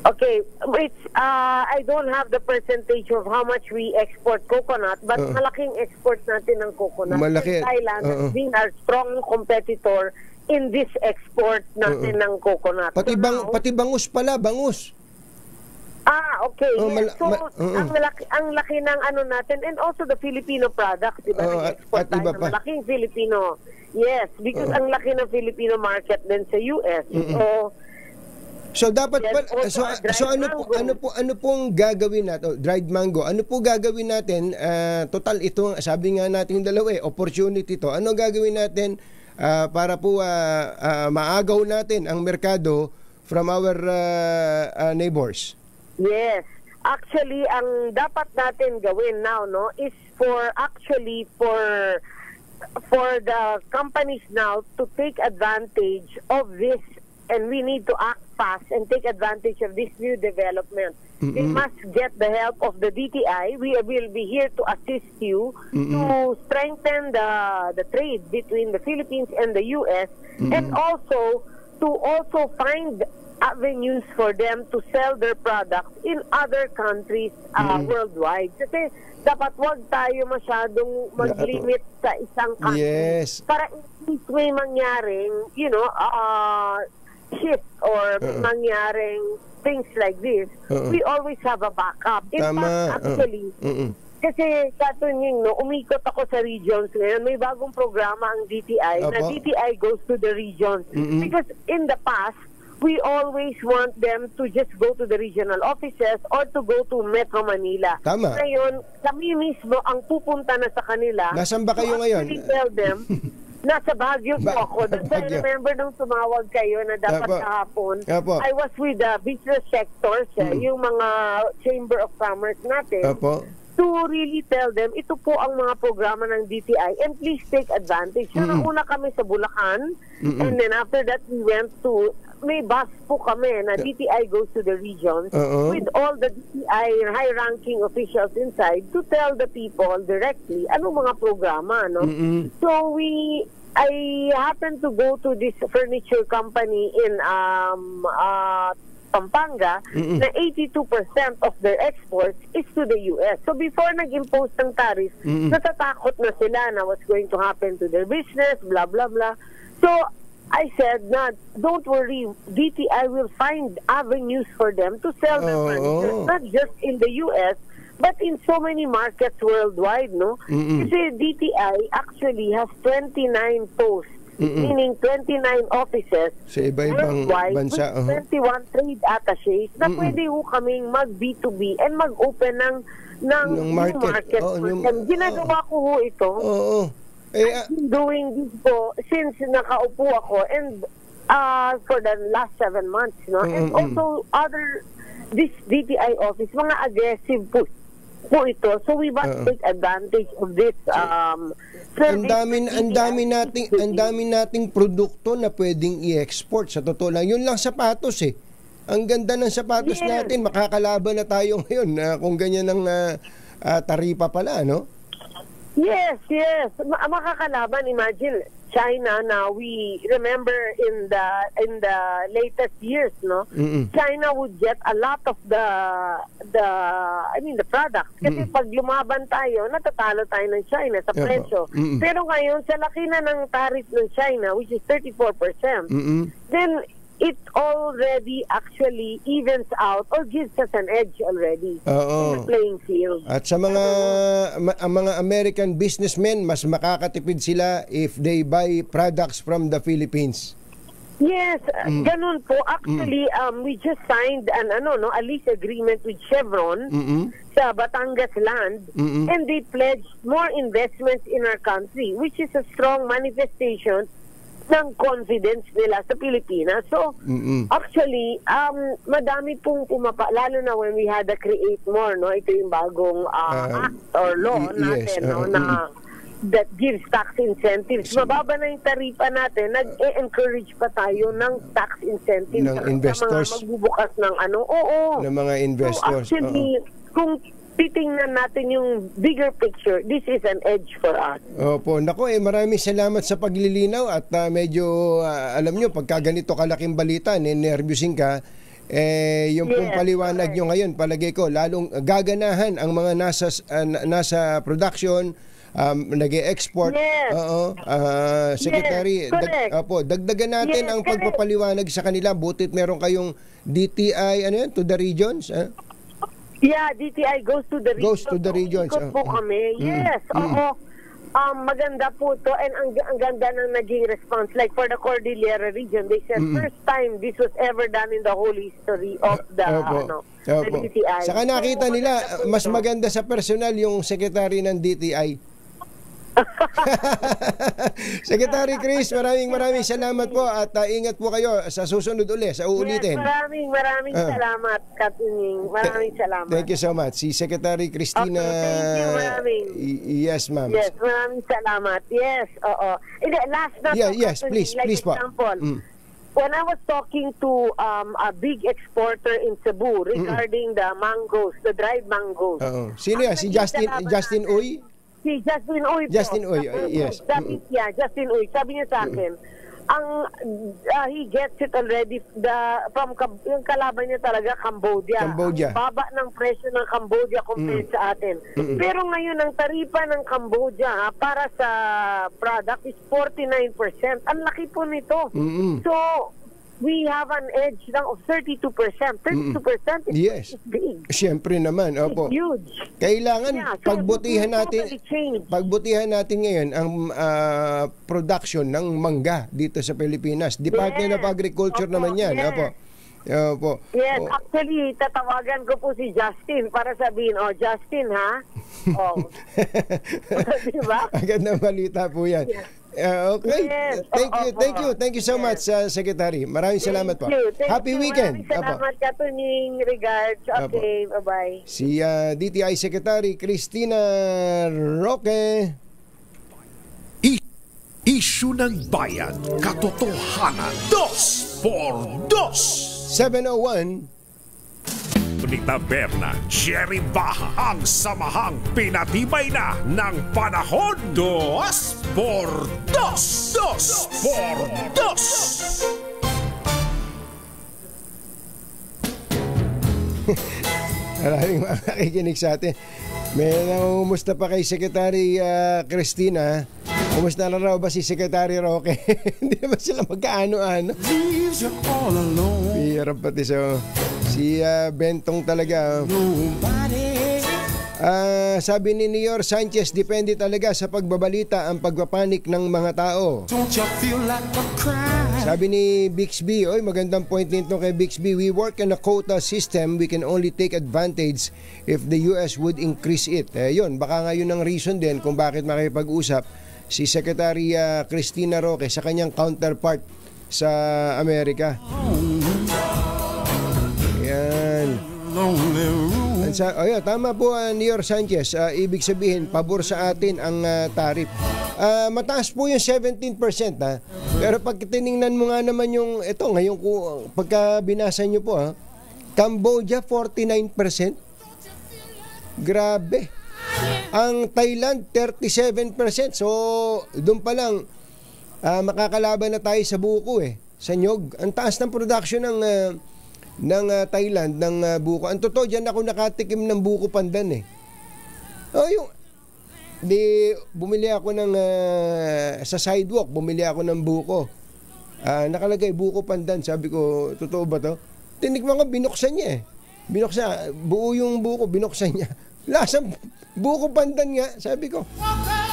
okay, it's I don't have the percentage of how much we export coconut, but malaking export natin ng coconut. Malaki. Thailand has been our strong competitor in this export natin ng coconut. Pati bangus pala, bangus. Okay. So, ang laki ng natin, and also the Filipino products, di ba? Export tayo ng malaking Filipino. Yes, because ang laki ng Filipino market din sa US. So dapat ano pong gagawin natin? Dried mango. Ano po gagawin natin? Total ito, sabi nga natin dalawa, opportunity to. Ano gagawin natin para po maagaw natin ang merkado from our neighbors? Yes. Actually, ang dapat natin gawin now, no, is for the companies now to take advantage of this, and we need to act fast and take advantage of this new development. They must get the help of the DTI. We will be here to assist you to strengthen the trade between the Philippines and the US, and also to find avenues for them to sell their products in other countries worldwide. Kasi dapat wag tayo masyadong mag-limit sa isang country. Yes. Para if may mangyaring, shift or mangyaring things like this, we always have a backup. In fact, actually, kasi katunying, umikot ako sa regions ngayon. May bagong programa ang DTI na DTI goes to the regions. Because in the past, we always want them to just go to the regional offices or to go to Metro Manila. Tama. Ngayon, kami mismo ang pupunta na sa kanila. Nasaan ba kayo ngayon? Tell them, nasa Baguio po ako. I remember nung tumawag kayo na dapat kahapon, I was with the business sectors, yung mga Chamber of Commerce natin. To really tell them, ito po ang mga programa ng DTI and please take advantage. Una kami sa Bulacan and then after that we went to, may bus po kami na DTI goes to the regions with all the DTI high-ranking officials inside to tell the people directly anong mga programa. No? So I happened to go to this furniture company in Pampanga na 82% of their exports is to the US. So before nag-impose ng tariff, natatakot na sila na what's going to happen to their business, blah, blah, blah. So I said, don't worry, DTI will find avenues for them to sell their furniture, not just in the US, but in so many markets worldwide, no? Kasi DTI actually has 29 posts, meaning 29 offices sa iba-ibang bansa, 21 trade attaches na pwede ho kaming mag-B2B and mag-open ng market. Ginagawa ko ho ito. I've been doing this po since nakaupo ako and for the last 7 months, no? And also this DTI office, mga aggressive po ito. So we must take advantage of this ang dami nating produkto na pwedeng i-export. Sa totoo lang, yun lang sapatos eh. Ang ganda ng sapatos natin, makakalaban na tayo ngayon kung ganyan ang taripa pala, no? Yes. Makakalaban. Imagine China now, we remember in the latest years, no? China would get a lot of the products. Kasi pag lumaban tayo, natatalo tayo ng China sa presyo. Pero ngayon, sa laki na ng tariff ng China, which is 34%, then it already actually evens out or gives us an edge already in the playing field. At sa mga American businessmen, mas makakatipid sila if they buy products from the Philippines. Yes, ganun po. Actually, we just signed a lease agreement with Chevron sa Batangas land, and they pledged more investments in our country, which is a strong manifestation ng confidence nila sa Pilipinas. So, actually, madami pong lalo na when we had the Create More, no? Ito yung bagong act or law natin, no? Na that gives tax incentives. Mababa na yung taripa natin, nag-encourage pa tayo ng tax incentives ng investors. Sa mga magbubukas ng ng mga investors. So actually, kung titingnan natin yung bigger picture, this is an edge for us. Opo. Nako, maraming salamat sa paglilinaw at medyo, alam nyo, pagka ganito kalaking balita, nervyusin ka, yung pong paliwanag nyo ngayon, palagay ko, lalong gaganahan ang mga nasa production, nag-e-export. Secretary, dagdagan natin ang pagpapaliwanag sa kanila. Butit meron kayong DTI, to the regions, Yeah, DTI goes to the regions. Goes to the regions. Ikot po kami. Yes, maganda po to and ang ganda ng naging response. Like for the Cordillera region, they said first time this was ever done in the whole history of the DTI. Saka nakita nila, mas maganda sa personal yung secretary ng DTI. Secretary Chris, maraming salamat po at ingat po kayo sa susunod ulit, sa uulitin. Yes, maraming salamat, Katuning. Maraming salamat. Thank you so much. Si Secretary Cristina. Thank you, maraming. Yes, ma'am. Yes, maraming salamat. Yes, last na please po. When I was talking to a big exporter in Cebu regarding the mangoes, the dried mangoes. Sino yan? Si Justin Uy? Si Justin Uy po. Justin Uy, yes. Justin Uy. Sabi niya sa akin, he gets it already yung kalaban niya talaga Cambodia. Baba ng presyo ng Cambodia compared sa atin. Pero ngayon ang taripa ng Cambodia para sa product is 49%. Ang laki po nito. So we have an edge lang of 32%. 32% is big. Siyempre naman, opo. It's huge. Kailangan pagbutihan natin ngayon ang production ng mangga dito sa Pilipinas. Department of Agriculture naman yan, opo. Opo. Yes, actually, tatawagan ko po si Justin para sabihin, Justin, ha? Diba? Agad na balita po yan. Okay. Yes. Thank you so much, Secretary. Maraming salamat po. Happy weekend. Maraming salamat, Katunying. Regards. Okay, bye-bye. Si DTI Secretary Cristina Roque. Isyu ng bayan, katotohanan, 2x2. 7:01. Ni Taberna, Jerry Baha, ang samahang pinatibay na ng panahon. 2x2. 2x2. Maraming makikinig sa atin. May namumusta pa kay Secretary Cristina. Kumusta na raw ba si Secretary Roque? Hindi naman sila magkaano-ano. Hirap pati si Bentong talaga. Sabi ni Nior Sanchez, depende talaga sa pagbabalita ang pagpapanik ng mga tao. Sabi ni Bixby, magandang point nito kay Bixby, we work in a quota system, we can only take advantage if the US would increase it. Yun, baka nga yun ang reason din kung bakit makipag-usap si Secretary Cristina Roque sa kanyang counterpart sa Amerika. Yan. Tama po, Nior Sanchez. Ibig sabihin, pabor sa atin ang tarif. Mataas po yung 17%. Pero pag tiningnan mo nga naman yung, ito, ngayon pagka binasa nyo po, Cambodia, 49%. Grabe. Ang Thailand, 37%. So, doon pa lang, makakalaban na tayo sa buko sa nyog. Ang taas ng production ng Thailand, ng buko. Ang totoo, dyan ako nakatikim ng buko pandan bumili ako sa sidewalk, bumili ako ng buko. Nakalagay, buko pandan. Sabi ko, totoo ba to? Tinikman ko, binuksan niya Binuksan, buo yung buko, binuksan niya. Lasang buko pandan nga, sabi ko.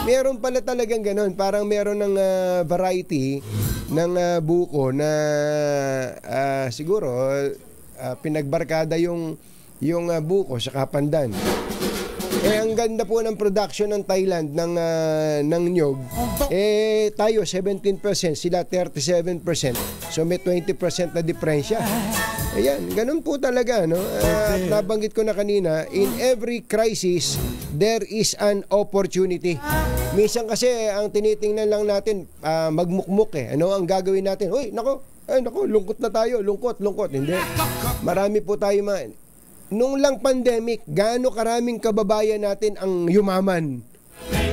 Meron pala talagang ganon. Parang meron ng variety ng buko na siguro pinagbarkada yung buko sa pandan. Ang ganda po ng production ng Thailand ng nyog. Tayo 17%, sila 37%. So may 20% na diferensya. Ayan, ganun po talaga, no? Nabanggit ko na kanina, in every crisis, there is an opportunity. Minsan kasi, ang tinitingnan lang natin, magmukmuk Ano ang gagawin natin? Uy, nako, lungkot na tayo, lungkot. Hindi. Marami po tayo Nung lang pandemic, gaano karaming kababayan natin ang yumaman.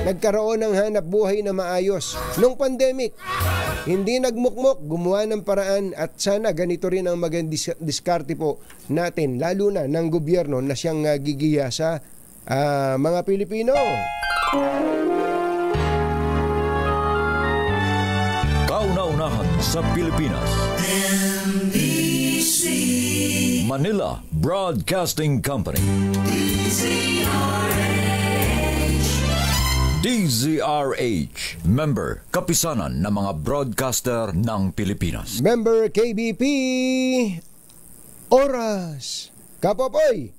Nagkaroon ng hanap buhay na maayos. Nung pandemic, hindi nagmukmok, gumawa ng paraan at sana ganito rin ang magandang diskarte po natin, lalo na ng gobyerno na siyang gigiya sa mga Pilipino. Kauna-unahan sa Pilipinas. NBC Manila Broadcasting Company. DZRH, member kapisanan ng mga broadcaster ng Pilipinas. Member KBP, oras, Kapopoy.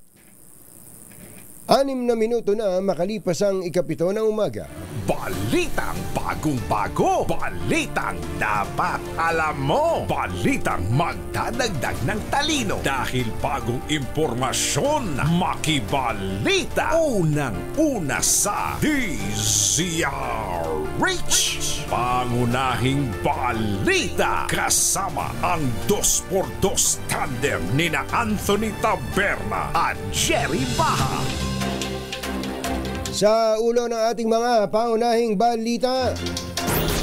6 na minuto na makalipas ang 7 ng umaga. Balitang bagong-bago. Balitang dapat alam mo. Balitang magdadagdag ng talino. Dahil bagong impormasyon, makibalita. Unang-una sa DZRH. Pangunahing balita. Kasama ang 2x2 tandem nina Anthony Taberna at Jerry Baha. Sa ulo ng ating mga pangunahing balita.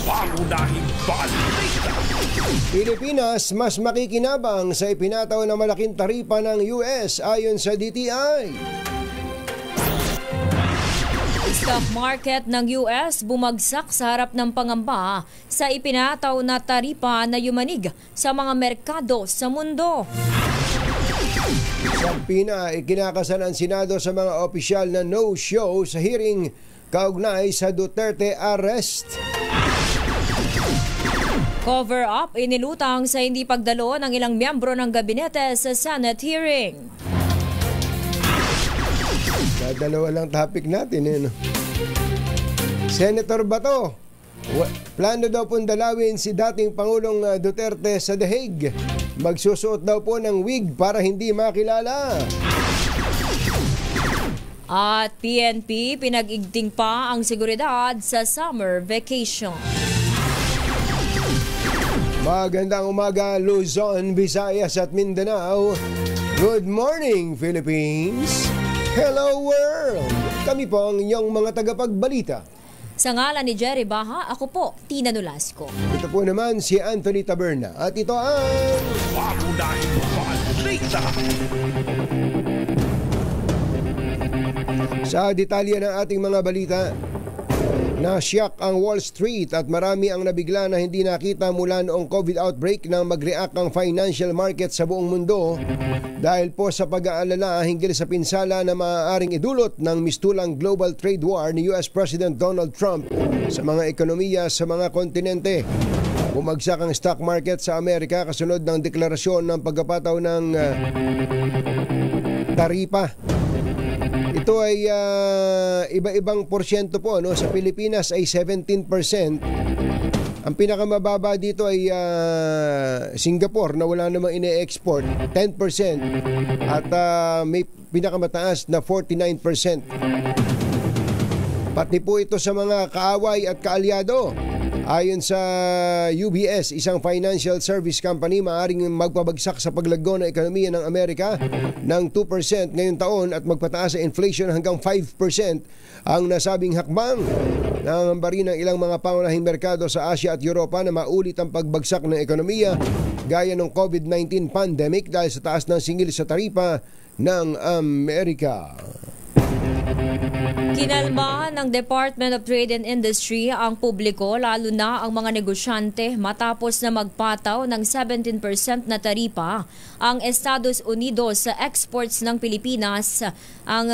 Pangunahing balita. Pilipinas mas makikinabang sa ipinataw na malaking taripa ng US ayon sa DTI. Stock market ng US bumagsak sa harap ng pangamba sa ipinataw na taripa na yumanig sa mga merkado sa mundo. Sa Pina, ikinakasal ang Senado sa mga opisyal na no-show sa hearing kaugnay sa Duterte arrest. Cover-up inilutang sa hindi pagdalo ng ilang miyembro ng gabinete sa Senate hearing. Dalawa lang topic natin no? Senator Bato, plano daw pong dalawin si dating Pangulong Duterte sa The Hague. Magsusuot daw po ng wig para hindi makilala. At PNP pinag-igting pa ang seguridad sa summer vacation. Magandang umaga Luzon, Visayas at Mindanao. Good morning Philippines. Hello world! Kami po ang inyong mga tagapagbalita. Sa ngalan ni Jerry Baha, ako po, Tina Nolasco. Ito po naman si Anthony Taberna. At ito ang... Pagunahing balita! Sa detalye ng ating mga balita, nasyak ang Wall Street at marami ang nabigla na hindi nakita mula noong COVID outbreak nang mag-react ang financial market sa buong mundo dahil po sa pag-aalala hinggil sa pinsala na maaaring idulot ng mistulang global trade war ni US President Donald Trump sa mga ekonomiya sa mga kontinente. Bumagsak ang stock market sa Amerika kasunod ng deklarasyon ng pagkapataw ng taripa. Ito ay iba-ibang porsyento po. No? Sa Pilipinas ay 17%. Ang pinakamababa dito ay Singapore na wala namang ine-export, 10%. At may pinakamataas na 49%. Pati po ito sa mga kaaway at kaalyado. Ayon sa UBS, isang financial service company, maaaring magpabagsak sa paglago ng ekonomiya ng Amerika ng 2% ngayong taon at magpataas sa inflation hanggang 5% ang nasabing hakbang. Nangambari ng ilang mga pangunahing merkado sa Asia at Europa na maulit ang pagbagsak ng ekonomiya gaya ng COVID-19 pandemic dahil sa taas ng singil sa taripa ng Amerika. Kinalma ng Department of Trade and Industry ang publiko lalo na ang mga negosyante matapos na magpataw ng 17% na taripa ang Estados Unidos sa exports ng Pilipinas ang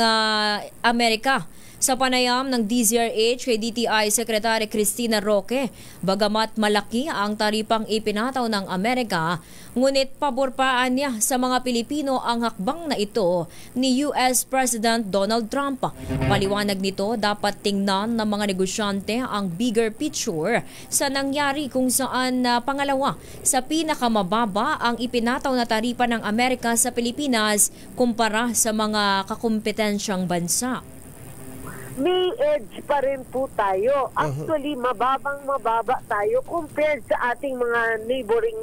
Amerika. Sa panayam ng DZRH kay DTI Secretary Cristina Roque, bagamat malaki ang taripang ipinataw ng Amerika, ngunit pabor pa niya sa mga Pilipino ang hakbang na ito ni US President Donald Trump. Paliwanag nito, dapat tingnan ng mga negosyante ang bigger picture sa nangyari kung saan pangalawa sa pinakamababa ang ipinataw na taripa ng Amerika sa Pilipinas kumpara sa mga kakumpetensyang bansa. May edge pa rin po tayo. Actually, mababa tayo compared sa ating mga neighboring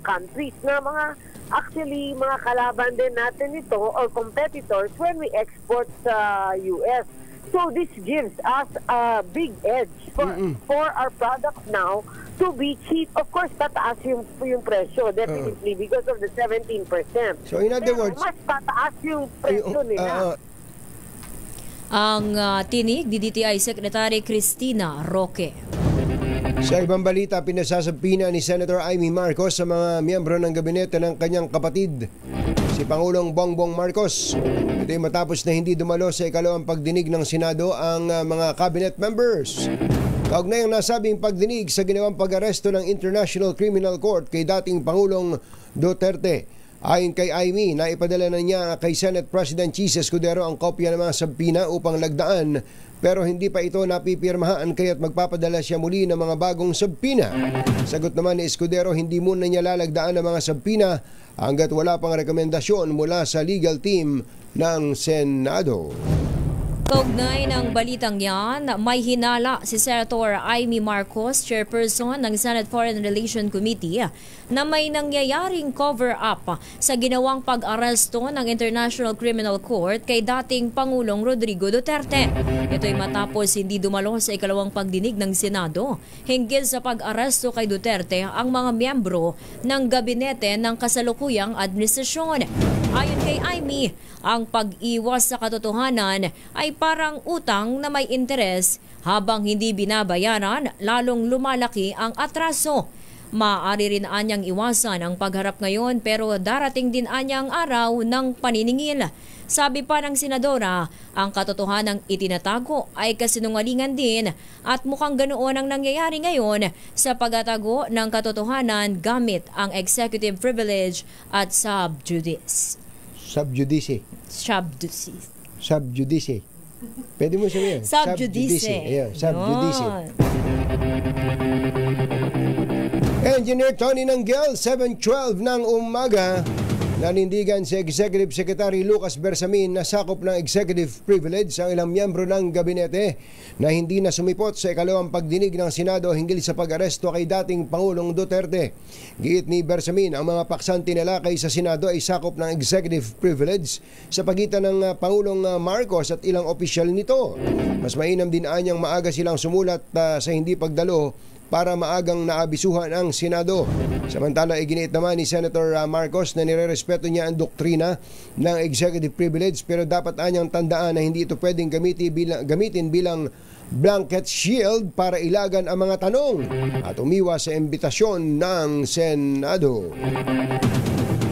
countries na mga kalaban din natin ito or competitors when we export sa US. So this gives us a big edge for our products now to be cheap. Of course, tataas yung presyo definitely because of the 17%. So in other words, mas tataas yung presyo nila. Ang tinig ni DTI Secretary Cristina Roque. Sa ibang balita, pinasasampina ni Senator Amy Marcos sa mga miyembro ng gabinete ng kanyang kapatid, si Pangulong Bongbong Marcos. Ito ay matapos na hindi dumalo sa ikalawang pagdinig ng Senado ang mga cabinet members. Kaugnay ang nasabing pagdinig sa ginawang pag-aresto ng International Criminal Court kay dating Pangulong Duterte. Ayon kay Amy, naipadala na niya kay Senate President Chis Escudero ang kopya ng mga sabpina upang lagdaan pero hindi pa ito napipirmahan kaya't magpapadala siya muli ng mga bagong sabpina. Sagot naman ni Escudero, hindi muna niya lalagdaan ng mga sabpina hanggat wala pang rekomendasyon mula sa legal team ng Senado. Kaugnay ng balitang yan, may hinala si Senator Amy Marcos, chairperson ng Senate Foreign Relations Committee, na may nangyayaring cover-up sa ginawang pag-aresto ng International Criminal Court kay dating Pangulong Rodrigo Duterte. Ito'y matapos hindi dumalo sa ikalawang pagdinig ng Senado hinggil sa pag-aresto kay Duterte ang mga miyembro ng gabinete ng kasalukuyang administrasyon. Ayon kay Amy, ang pag-iwas sa katotohanan ay parang utang na may interes habang hindi binabayaran, lalong lumalaki ang atraso. Maaari rin anyang iwasan ang pagharap ngayon pero darating din anyang araw ng paniningil. Sabi pa ng senadora, ang katotohanang itinatago ay kasinungalingan din at mukhang ganoon ang nangyayari ngayon sa pagtatago ng katotohanan gamit ang executive privilege at sub judice. Sub judice. Sub judice. Sub judice. Pwede mo sabihin? Sub judice. Ayan, sub judice. Engineer Tony Nanggel, 7:12 ng umaga. Nanindigan si Executive Secretary Lucas Bersamin na sakop ng executive privilege ang ilang miyembro ng gabinete na hindi na sumipot sa ikalawang pagdinig ng Senado hinggil sa pag-aresto kay dating Pangulong Duterte. Giit ni Bersamin, ang mga paksang tinalakay sa Senado ay sakop ng executive privilege sa pagitan ng Pangulong Marcos at ilang opisyal nito. Mas mainam din anyang maaga silang sumulat sa hindi pagdalo para maagang naabisuhan ang Senado. Samantala, iginiit naman ni Senator Marcos na nirerespeto niya ang doktrina ng executive privilege pero dapat anyang tandaan na hindi ito pwedeng gamitin bilang blanket shield para ilagan ang mga tanong at umiwas sa imbitasyon ng Senado.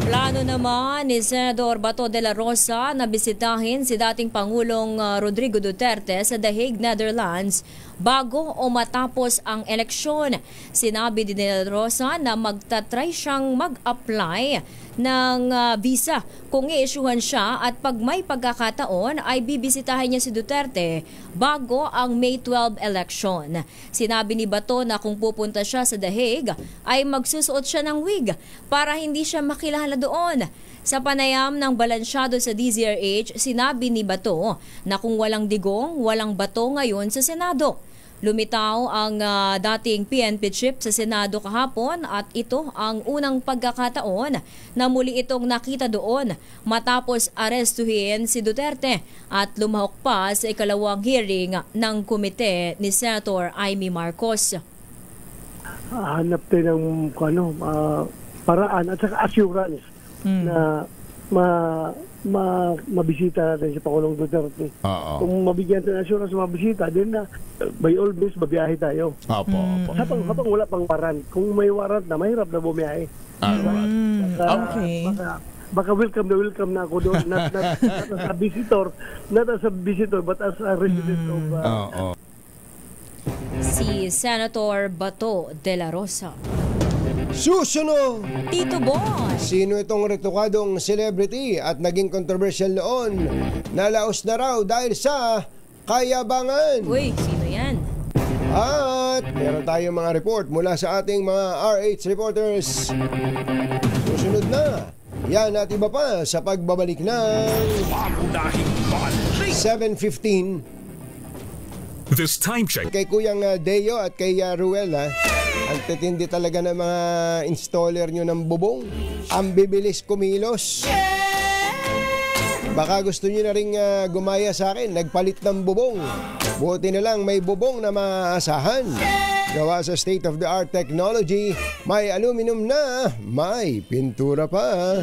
Plano naman ni Senador Bato de la Rosa na bisitahin si dating Pangulong Rodrigo Duterte sa The Hague, Netherlands bago o matapos ang eleksyon. Sinabi din ni de la Rosa na magtatry siyang mag-apply ng visa kung i-issuehan siya at pag may pagkakataon ay bibisitahin niya si Duterte bago ang May 12 election. Sinabi ni Bato na kung pupunta siya sa The Hague ay magsusuot siya ng wig para hindi siya makilala doon. Sa panayam ng balansyado sa DZRH, sinabi ni Bato na kung walang digong, walang bato ngayon sa Senado. Lumitaw ang dating PNP chief sa Senado kahapon at ito ang unang pagkakataon na muli itong nakita doon matapos arestuhin si Duterte at lumahok pa sa ikalawang hearing ng komite ni Senator Amy Marcos. Hanap din ng paraan at saka assurance na mabisita natin si Pangulong Duterte. Kung mabigyan tayo ng assurance mabisita, din na by all means babiyahe tayo. Habang wala pang warrant. Kung may warrant na, mahirap na bumiyahe. Baka welcome na ako doon. Not as a visitor, but as a resident of... Si Senator Bato de la Rosa. Susunod, Tito Boy. Sino itong retokadong celebrity at naging controversial noon? Nalaos na raw dahil sa kayabangan. Uy, sino yan? At meron tayong mga report mula sa ating mga RH reporters. Susunod na. Yan at iba pa sa pagbabalik ng 7:15. This time check. Kay Kuyang Deo at kay Ruel, ang titindi talaga ng mga installer nyo ng bubong. Ang bibilis kumilos. Baka gusto nyo na rin gumaya sa akin, nagpalit ng bubong. Buti na lang may bubong na maaasahan. Gawa sa state-of-the-art technology, may aluminum na, may pintura pa.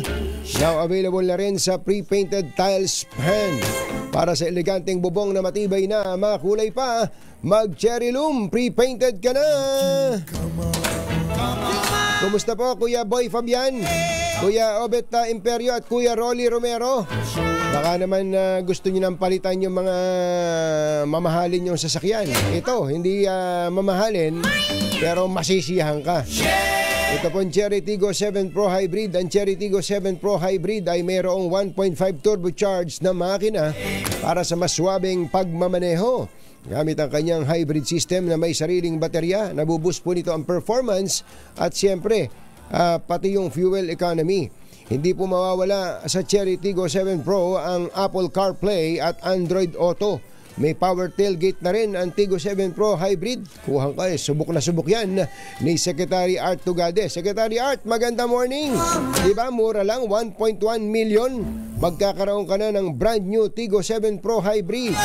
Now available na rin sa pre-painted tiles pan. Para sa eleganteng bubong na matibay na makulay pa, mag-cherry loom, pre-painted ka na. Kumusta po Kuya Boy Fabian, Kuya Obet Imperio at Kuya Rolly Romero? Baka naman gusto nyo nang palitan yung mga mamahalin yung sasakyan. Ito, hindi mamahalin pero masisiyahan ka. Ito pong Cherry Tiggo 7 Pro Hybrid. Ang Cherry Tiggo 7 Pro Hybrid ay mayroong 1.5 turbocharged na makina para sa mas swabing pagmamaneho. Gamit ang kanyang hybrid system na may sariling baterya, nabuboost po nito ang performance at siyempre pati yung fuel economy. Hindi po mawawala sa Cherry Tiggo 7 Pro ang Apple CarPlay at Android Auto. May power tailgate na rin ang Tiggo 7 Pro Hybrid. Kuhang ka subok na subok yan ni Secretary Art Tugade. Secretary Art, maganda morning. Diba mura lang 1.1 million magkakaroon ka na ng brand new Tigo 7 Pro Hybrid.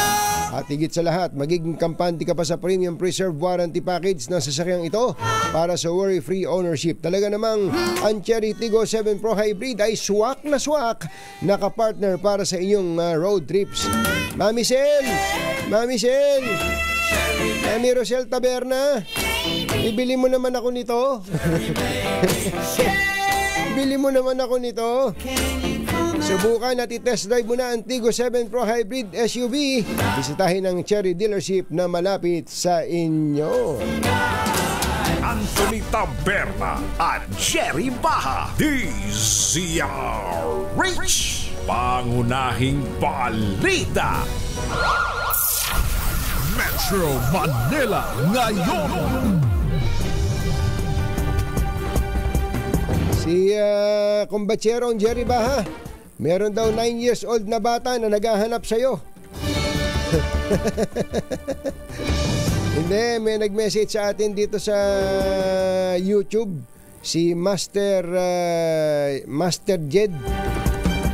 At higit sa lahat, magiging kampante ka pa sa premium preserve warranty package ng sasakyang ito para sa worry-free ownership. Talaga namang ang Cherry Tigo 7 Pro Hybrid ay swak na swak na kapartner para sa inyong road trips. Mami Sel, Mami Rosel Taberna, ibili mo naman ako nito. Bili mo naman ako nito. Subukan at i-test drive mo na ang Tigo 7 Pro Hybrid SUV. Bisitahin ang Cherry dealership na malapit sa inyo. Anthony Taberna at Jerry Baha, DZRH, pangunahing balita. Metro Manila ngayon. Si kumbatserong Jerry Baha, meron daw 9 years old na bata na naghahanap sa'yo. Hindi, may nag-message sa atin dito sa YouTube, si Master Jed.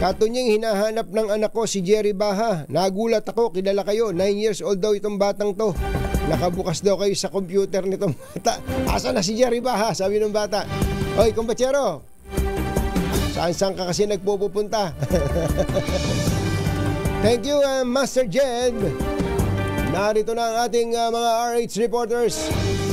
Katunying hinahanap ng anak ko si Jerry Baha. Nagulat ako, kilala kayo, 9 years old daw itong batang to. Nakabukas daw kayo sa computer nitong bata. Asa na si Jerry Baha? Sabi ng bata. Oy, kumbatsero, saan ka kasi nagpupunta? Thank you, Master Jed. Narito na ang ating mga RH reporters.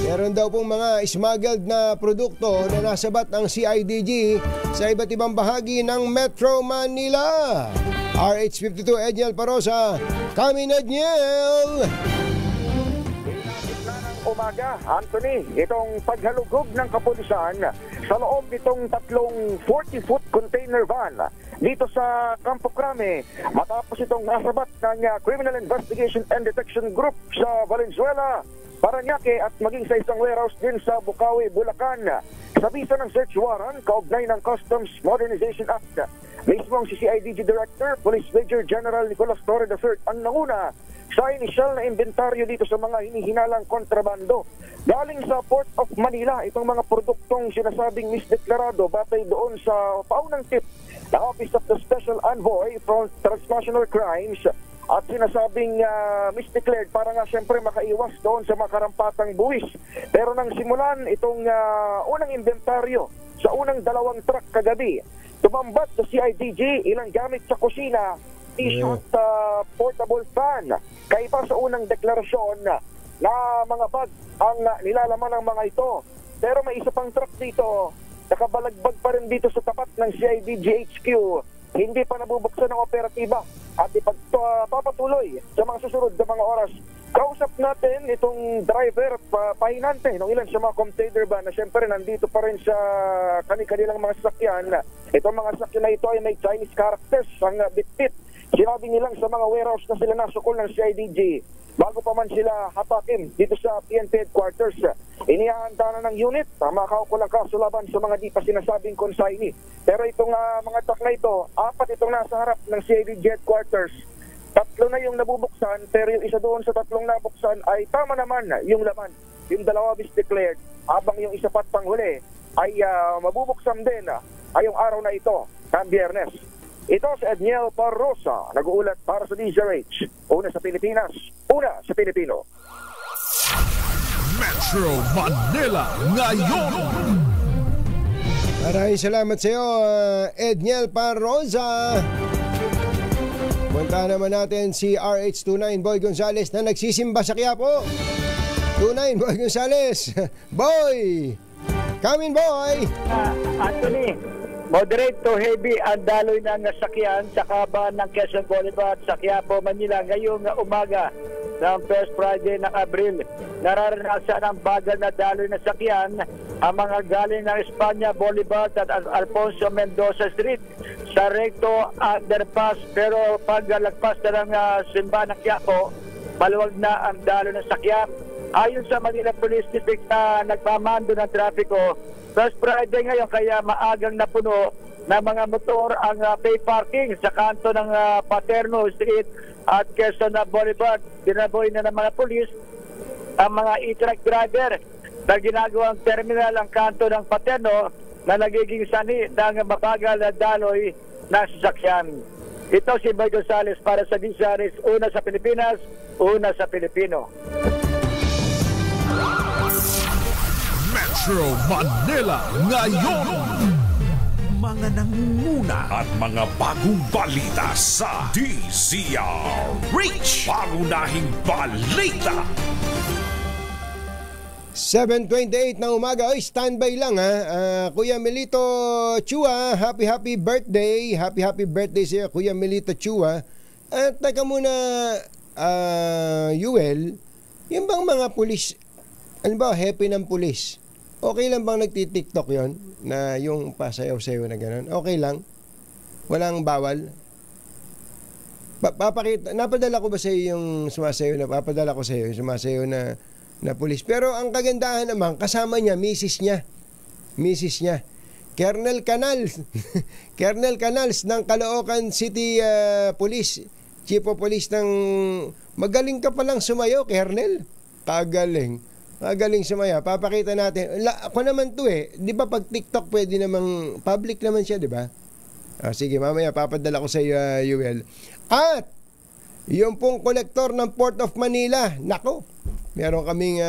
Meron daw pong mga smuggled na produkto na nasabat ang CIDG sa iba't ibang bahagi ng Metro Manila. RH52 Edniel Parosa, kami na Edniel! Umaga, Anthony, itong paghalugog ng kapulisan sa loob nitong tatlong 40-foot container van dito sa Campo Crame matapos itong nasabat ng Criminal Investigation and Detection Group sa Valenzuela, Parañaque at maging sa isang warehouse din sa Bukawi, Bulacan. Sa bisa ng search warrant, kaugnay ng Customs Modernization Act, mismong si CIDG Director, Police Major General Nicolas Torre III ang nanguna sa inisyal na inventaryo dito sa mga hinihinalang kontrabando. Galing sa Port of Manila, itong mga produktong sinasabing misdeklarado batay doon sa paunang tip ng Office of the Special Envoy for Transnational Crimes at sinasabing misdeclared para nga siyempre makaiwas doon sa makarampatang buwis. Pero nang simulan itong unang inventaryo sa unang 2 truck kagabi, tumambat sa CIDG ilang gamit sa kusina, t-shirt, portable fan. Kaiba sa unang deklarasyon na mga bag ang nilalaman ng mga ito. Pero may isa pang truck dito, nakabalagbag pa rin dito sa tapat ng CIDG HQ. Hindi pa nabubuksan ng operatiba at ipagpapatuloy sa mga susunod na mga oras. Kausap natin itong driver, pahinante ng ilan sa mga container van na siyempre nandito pa rin sa kanilang mga sasakyan. Itong mga sasakyan na ito ay may Chinese characters, ang bitbit. Sinabi nilang sa mga warehouse na sila nasukol ng CIDG bago pa man sila hatakin dito sa PNP headquarters. Inihahanda na ng unit ang mga kaukulang kaso laban sa mga di pa sinasabing consignee. Pero itong mga truck na ito, 4 itong nasa harap ng CIDG headquarters. 3 na yung nabubuksan, pero yung isa doon sa 3 nabuksan ay tama naman yung laman. Yung 2 misdeclared, habang yung isa pat panghuli ay mabubuksan din ngayong araw na ito, ng Biyernes. Ito si Edniel Parosa, nag-uulat para sa DZRH. Una sa Pilipinas, una sa Pilipino. Metro Manila ngayon. Maraming salamat sa iyo, Edniel Parosa. Punta naman natin si RH29 Boy Gonzales na nagsisimba sa Quiapo. 29 Boy Gonzales. Boy! Come in, boy! Anthony, moderate to heavy ang daloy ng sakyan sa kaban ng Quezon Boulevard sa Quiapo, Manila ngayong umaga ng First Friday ng Abril. Nararanasan ang bagal na daloy ng sakyan ang mga galing ng Espanya Boulevard at Alfonso Mendoza Street sa Recto Underpass, pero pag lagpas na ng simbahan ng Quiapo, maluwag na ang daloy ng sakyan. Ayon sa Manila Police District na nagmamando ng trapiko, First Friday ngayon kaya maagang napuno ng mga motor ang pay parking sa kanto ng Paterno Street at Quezon Boulevard. Dinaboy na ng mga polis ang mga e-truck driver na ginagawang terminal ang kanto ng Paterno na nagiging sani ng mabagal na daloy ng sasakyan. Ito si Boy Gonzales para sa Visaris, una sa Pilipinas, una sa Pilipino. Metro Manila ngayon. Mga nangunguna at mga bagong balita sa DZRH. Pangunahing balita. 7:28 ng umaga. Oy, standby lang ha. Kuya Melito Chua, happy birthday. Happy birthday sa iyo, Kuya Melito Chua. At teka muna, Yuel, yung bang mga pulis, ano ba, happy ng pulis? Okay lang bang nagti-TikTok yon na yung pasayaw-sayaw na gano'n? Okay lang? Walang bawal? Papakita, napadala ko ba sa iyo yung sumasayaw na, papadala ko sa iyo yung sumasayaw na pulis. Pero ang kagandahan naman, kasama niya, misis niya. Colonel Canals. Colonel Canals ng Caloocan City Police. Chief of Police ng... Magaling ka palang sumayaw, Colonel. Magaling sumayaw. Papakita natin. Ako naman to di ba pag TikTok pwede namang public naman siya, di ba? Sige, mamaya papadala ko sa iyo, Yuel. At yung pong kolektor ng Port of Manila, nako, meron kaming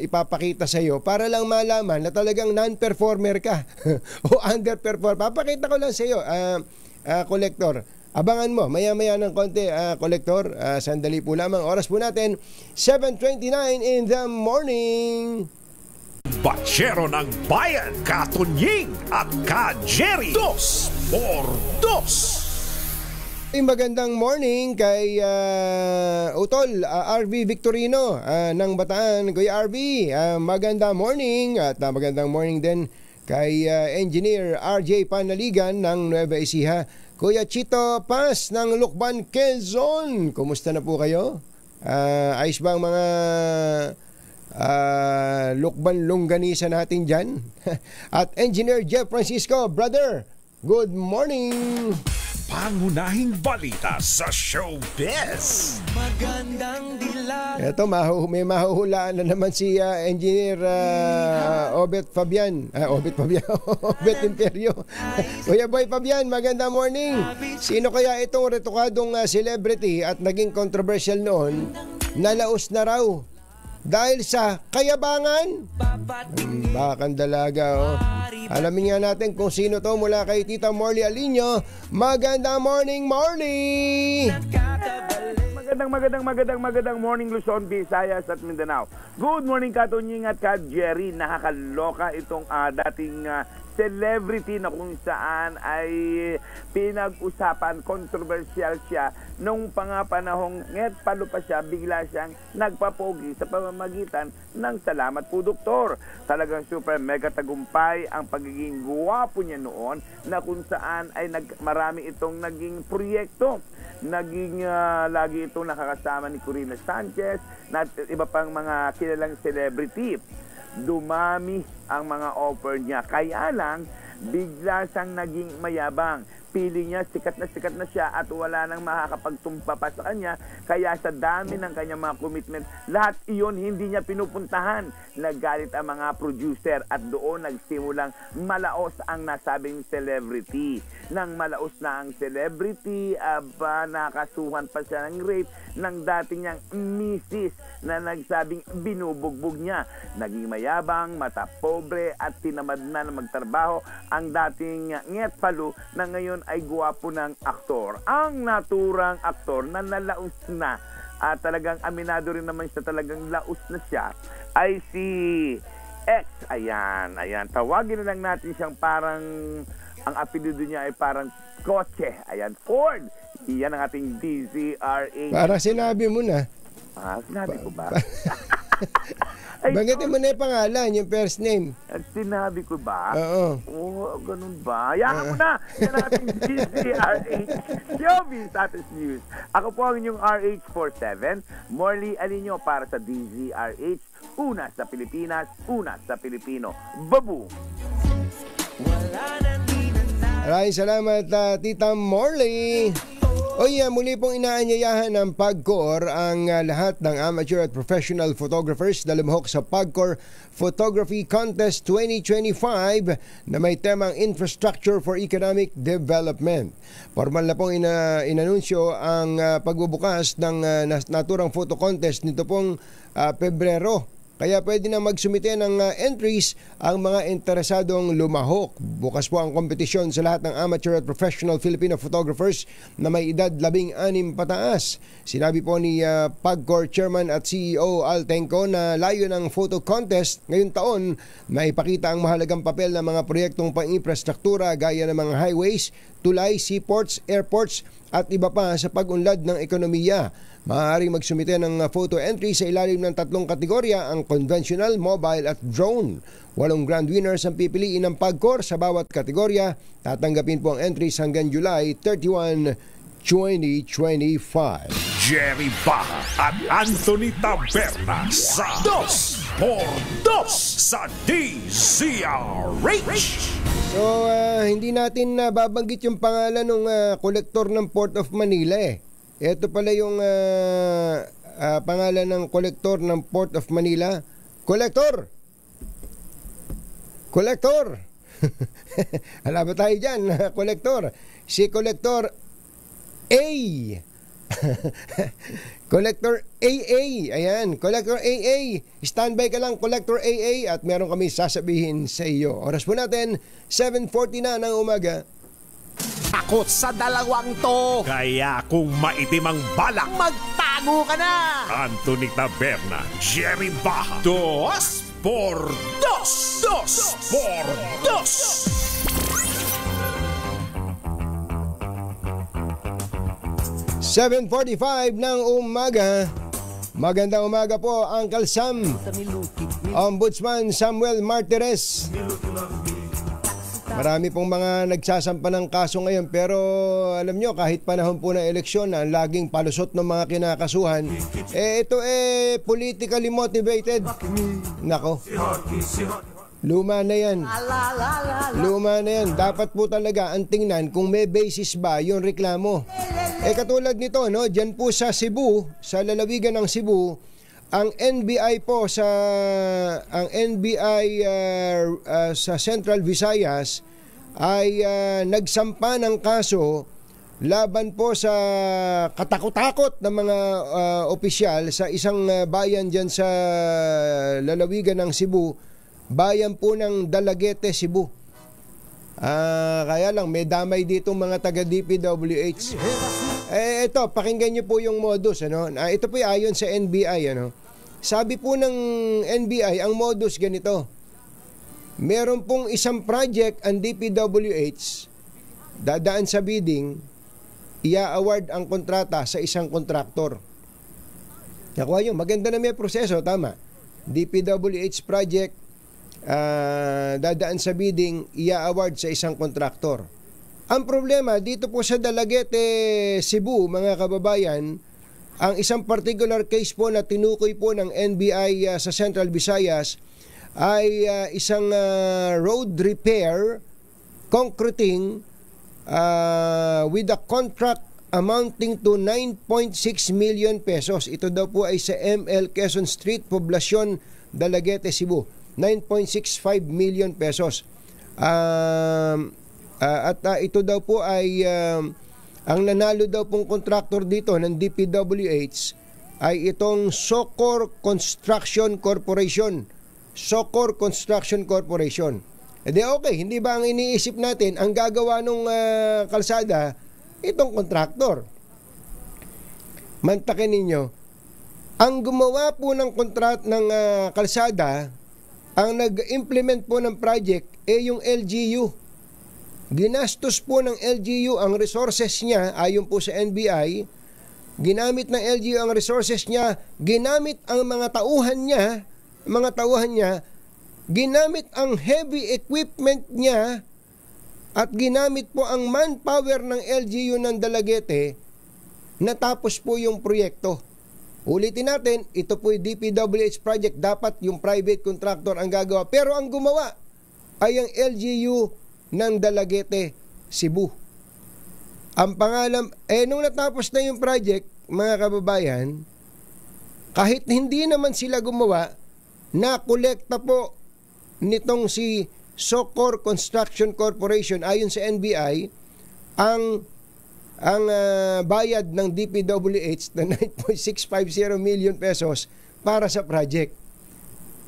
ipapakita sa iyo para lang malaman na talagang non-performer ka o underperformer. Papakita ko lang sa iyo, kolektor. Abangan mo, maya-maya ng konti, kolektor. Sandali po lamang. Oras po natin, 7:29 in the morning. Batsero ng Bayan, Katunying at Ka-Jerry. 2x2. Magandang morning kay Utol RV Victorino ng Bataan. Kuya RV, magandang morning. At magandang morning din kay Engineer RJ Panaligan ng Nueva Ecija. Kuya Chito Paz ng Lukban, Quezon. Kumusta na po kayo? Ayos ba ang mga Lukban longganisa natin dyan? At Engineer Jeff Francisco, brother, good morning. Pangunahing balita sa showbiz. Magandang dilag. Eto, may mahuhulaan na naman si Engineer Obet Fabian. Obet Imperio. Kuya Boy Fabian, magandang morning. Sino kaya itong retokadong celebrity at naging controversial noon, nalaos na raw dahil sa kayabangan? Bakang dalaga, Alamin nga natin kung sino to mula kay Tita Morley Alinio. Magandang morning, Morley! Magandang morning, Luzon, Visayas at Mindanao. Good morning, Katunying at Ka-Jerry. Nakakaloka itong dating celebrity na kung saan ay pinag-usapan, controversial siya. Nung panahong palo pa siya, bigla siyang nagpapogi sa pamamagitan ng Salamat po Doktor. Talagang super mega tagumpay ang pagiging guwapo niya noon na kung saan ay marami itong naging proyekto. Naging lagi itong nakakasama ni Corina Sanchez na iba pang mga kilalang celebrity. Dumami ang mga offer niya. Kaya lang, bigla siyang naging mayabang. Pili niya, sikat na siya at wala nang makakapagtumpa pa sa kanya. Kaya sa dami ng kanyang mga commitment, lahat iyon hindi niya pinupuntahan. Naggalit ang mga producer at doon nagsimulang malaos ang nasabing celebrity. Nang malaos na ang celebrity, nakasuhan pa siya ng rape ng dating niyang misis na nagsabing binubugbog niya. Naging mayabang, mata pobre at tinamad na magtrabaho ang dating Nget Palu na ngayon ay guwapo ng aktor. Ang naturang aktor na nalaos na at talagang aminado rin naman siya, talagang laos na siya, ay si X. Ayan. Tawagin na lang natin siyang parang, ang apelido niya ay parang kotse. Ayan, Ford. Iyan ang ating DZRH. Parang sinabi mo na. Sinabi ko ba? Banggitin mo na yung pangalan, yung first name. Sinabi ko ba? Oo. Ganun ba? Hayaan mo na. Yan ang ating DZRH Showbiz Status News. Ako po ang inyong RH47, Morley Alinio para sa DZRH. Una sa Pilipinas, una sa Pilipino. Babu! Maraming salamat, Tita Morley. Muli pong inaanyayahan ng PAGCOR ang lahat ng amateur at professional photographers na lumahok sa PAGCOR Photography Contest 2025 na may temang Infrastructure for Economic Development. Formal na pong inanunsyo ang pagbubukas ng naturang photo contest nito pong Pebrero. Kaya pwede na magsumite ng entries ang mga interesadong lumahok. Bukas po ang kompetisyon sa lahat ng amateur at professional Filipino photographers na may edad 16 pataas. Sinabi po ni PAGCOR Chairman at CEO Al Tenco na layo ng photo contest ngayong taon na ipakita ang mahalagang papel ng mga proyektong pang-infrastruktura gaya ng mga highways, tulay, seaports, airports at iba pa sa pag-unlad ng ekonomiya. Maaaring magsumite ng photo entry sa ilalim ng 3 kategorya, ang conventional, mobile at drone. 8 grand winners ang pipiliin ng PAGCOR sa bawat kategorya. Tatanggapin po ang entries hanggang July 31, 2025. Jerry Baha at Anthony Taberna sa 2x2 sa DZRH. So, hindi natin babanggit yung pangalan ng kolektor ng Port of Manila eh. Ito pala yung pangalan ng kolektor ng Port of Manila. Kolektor! Hala ba tayo dyan? Kolektor. Si Kolektor A. Kolektor AA. Ayan, Kolektor AA. Standby ka lang, Kolektor AA, at meron kami sasabihin sa iyo. Oras po natin, 7:40 na ng umaga. Takot sa dalawang to. Kaya kung maitim ang balak, magtago ka na. Anthony Taberna, Jerry Baha. 2x2. 7:45 ng umaga. Magandang umaga po, Uncle Sam. Ombudsman Samuel Martires. Marami pong mga nagsasampa ng kaso ngayon, pero alam nyo, kahit panahon po ng eleksyon na laging palusot ng mga kinakasuhan, ito politically motivated. Nako, luma na yan. Dapat po talaga ang tingnan kung may basis ba yung reklamo. Katulad nito, no, dyan po sa Cebu, sa lalawigan ng Cebu, ang NBI po sa Central Visayas ay nagsampa ng kaso laban po sa katakot-takot ng mga opisyal sa isang bayan dyan sa lalawigan ng Cebu, bayan po ng Dalaguete, Cebu. Kaya lang may damay dito mga taga DPWH. Ito, pakinggan niyo po yung modus, ano? Ito po ayon sa NBI, ano? Sabi po ng NBI, ang modus ganito. Meron pong isang project ang DPWH, dadaan sa bidding, ia-award ang kontrata sa isang kontraktor. Nakuha yun, maganda na may proseso, tama. DPWH project, dadaan sa bidding, ia-award sa isang kontraktor. Ang problema, dito po sa Dalaguete, Cebu, mga kababayan, ang isang particular case po na tinukoy po ng NBI sa Central Visayas ay isang road repair, concreting, with a contract amounting to 9.6 million pesos. Ito daw po ay sa ML Quezon Street, Poblacion, Dalaguete, Cebu. 9.65 million pesos. At ito daw po ay ang nanalo daw pong kontraktor dito ng DPWH ay itong Socor Construction Corporation. Socor Construction Corporation. Okay, hindi ba ang iniisip natin ang gagawa ng kalsada itong kontraktor? Mantakin ninyo, ang gumawa po ng kalsada, ang nag-implement po ng project yung LGU. Ginastos po ng LGU ang resources niya, ayon po sa NBI, ginamit ng LGU ang resources niya, ginamit ang mga tauhan niya, ginamit ang heavy equipment niya, at ginamit po ang manpower ng LGU ng Dalaguete, natapos po yung proyekto. Ulitin natin, ito po yung DPWH project, dapat yung private contractor ang gagawa, pero ang gumawa ay ang LGU ng Dalaguete, Cebu. Ang pangalan, nung natapos na yung project, mga kababayan, kahit hindi naman sila gumawa, na-kolekta po nitong si Socor Construction Corporation ayon sa NBI ang bayad ng DPWH na 9.650 million pesos para sa project.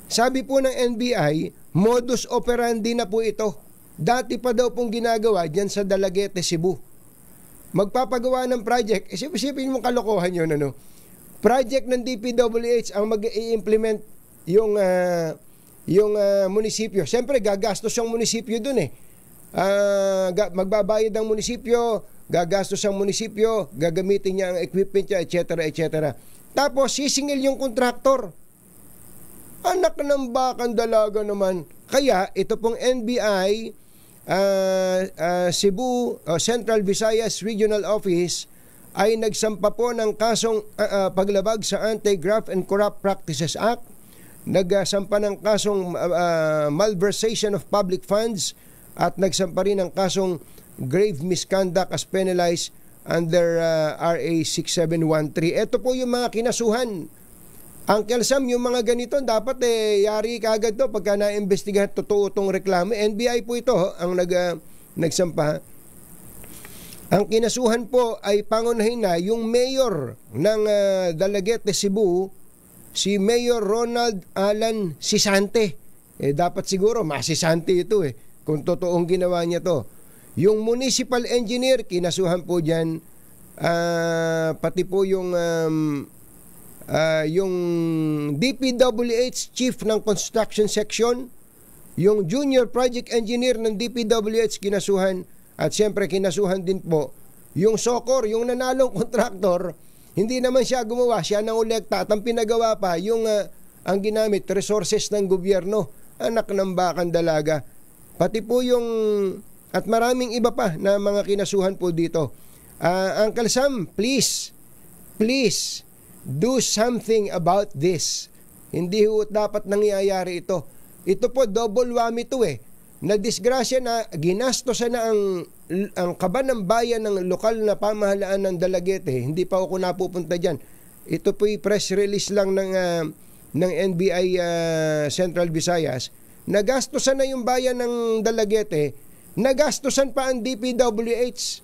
Sabi po ng NBI, modus operandi na po ito. Dati pa daw pong ginagawa dyan sa Dalaguete, Cebu. Magpapagawa ng project, isipin mo kalokohan yun, ano? Project ng DPWH ang mag-i-implement yung munisipyo. Siyempre, gagastos ang munisipyo dun eh. Magbabayad ang munisipyo, gagastos ang munisipyo, gagamitin niya ang equipment niya, etc. etc. Tapos, sisingil yung kontraktor. Anak ng bakang dalaga naman. Kaya, ito pong NBI, Cebu Central Visayas Regional Office ay nagsampa po ng kasong paglabag sa Anti-Graft and Corrupt Practices Act, nagsampa ng kasong malversation of public funds, at nagsampa rin ng kasong grave misconduct as penalized under RA 6713. Ito po yung mga kinasuhan. Uncle Sam, yung mga ganito, dapat yari kagad to pagka na-imbestigahan totoo itong reklamo. NBI po ito ang nagsampa. Ang kinasuhan po ay pangunahin na yung mayor ng Dalaguete, Cebu, si Mayor Ronald Alan Sisante. Dapat siguro masisante ito kung totoong ginawa niya to. Yung municipal engineer, kinasuhan po dyan, pati po yung DPWH chief ng construction section, yung junior project engineer ng DPWH kinasuhan, at siyempre kinasuhan din po yung Socor, yung nanalong kontraktor. Hindi naman siya gumawa, siya nang ulekta, at ang pinagawa pa yung ang ginamit resources ng gobyerno. Anak ng bakang dalaga. Pati po yung, at maraming iba pa na mga kinasuhan po dito. Uncle Sam, please do something about this. Hindi ho dapat nangyayari ito. Ito po, double whammy to na disgrasya na ginastosan na ang kaban ng bayan ng lokal na pamahalaan ng Dalaguete. Hindi pa ako napupunta dyan. Ito po yung press release lang ng NBI Central Visayas. Nagastosan na yung bayan ng Dalaguete. Nagastosan pa ang DPWH.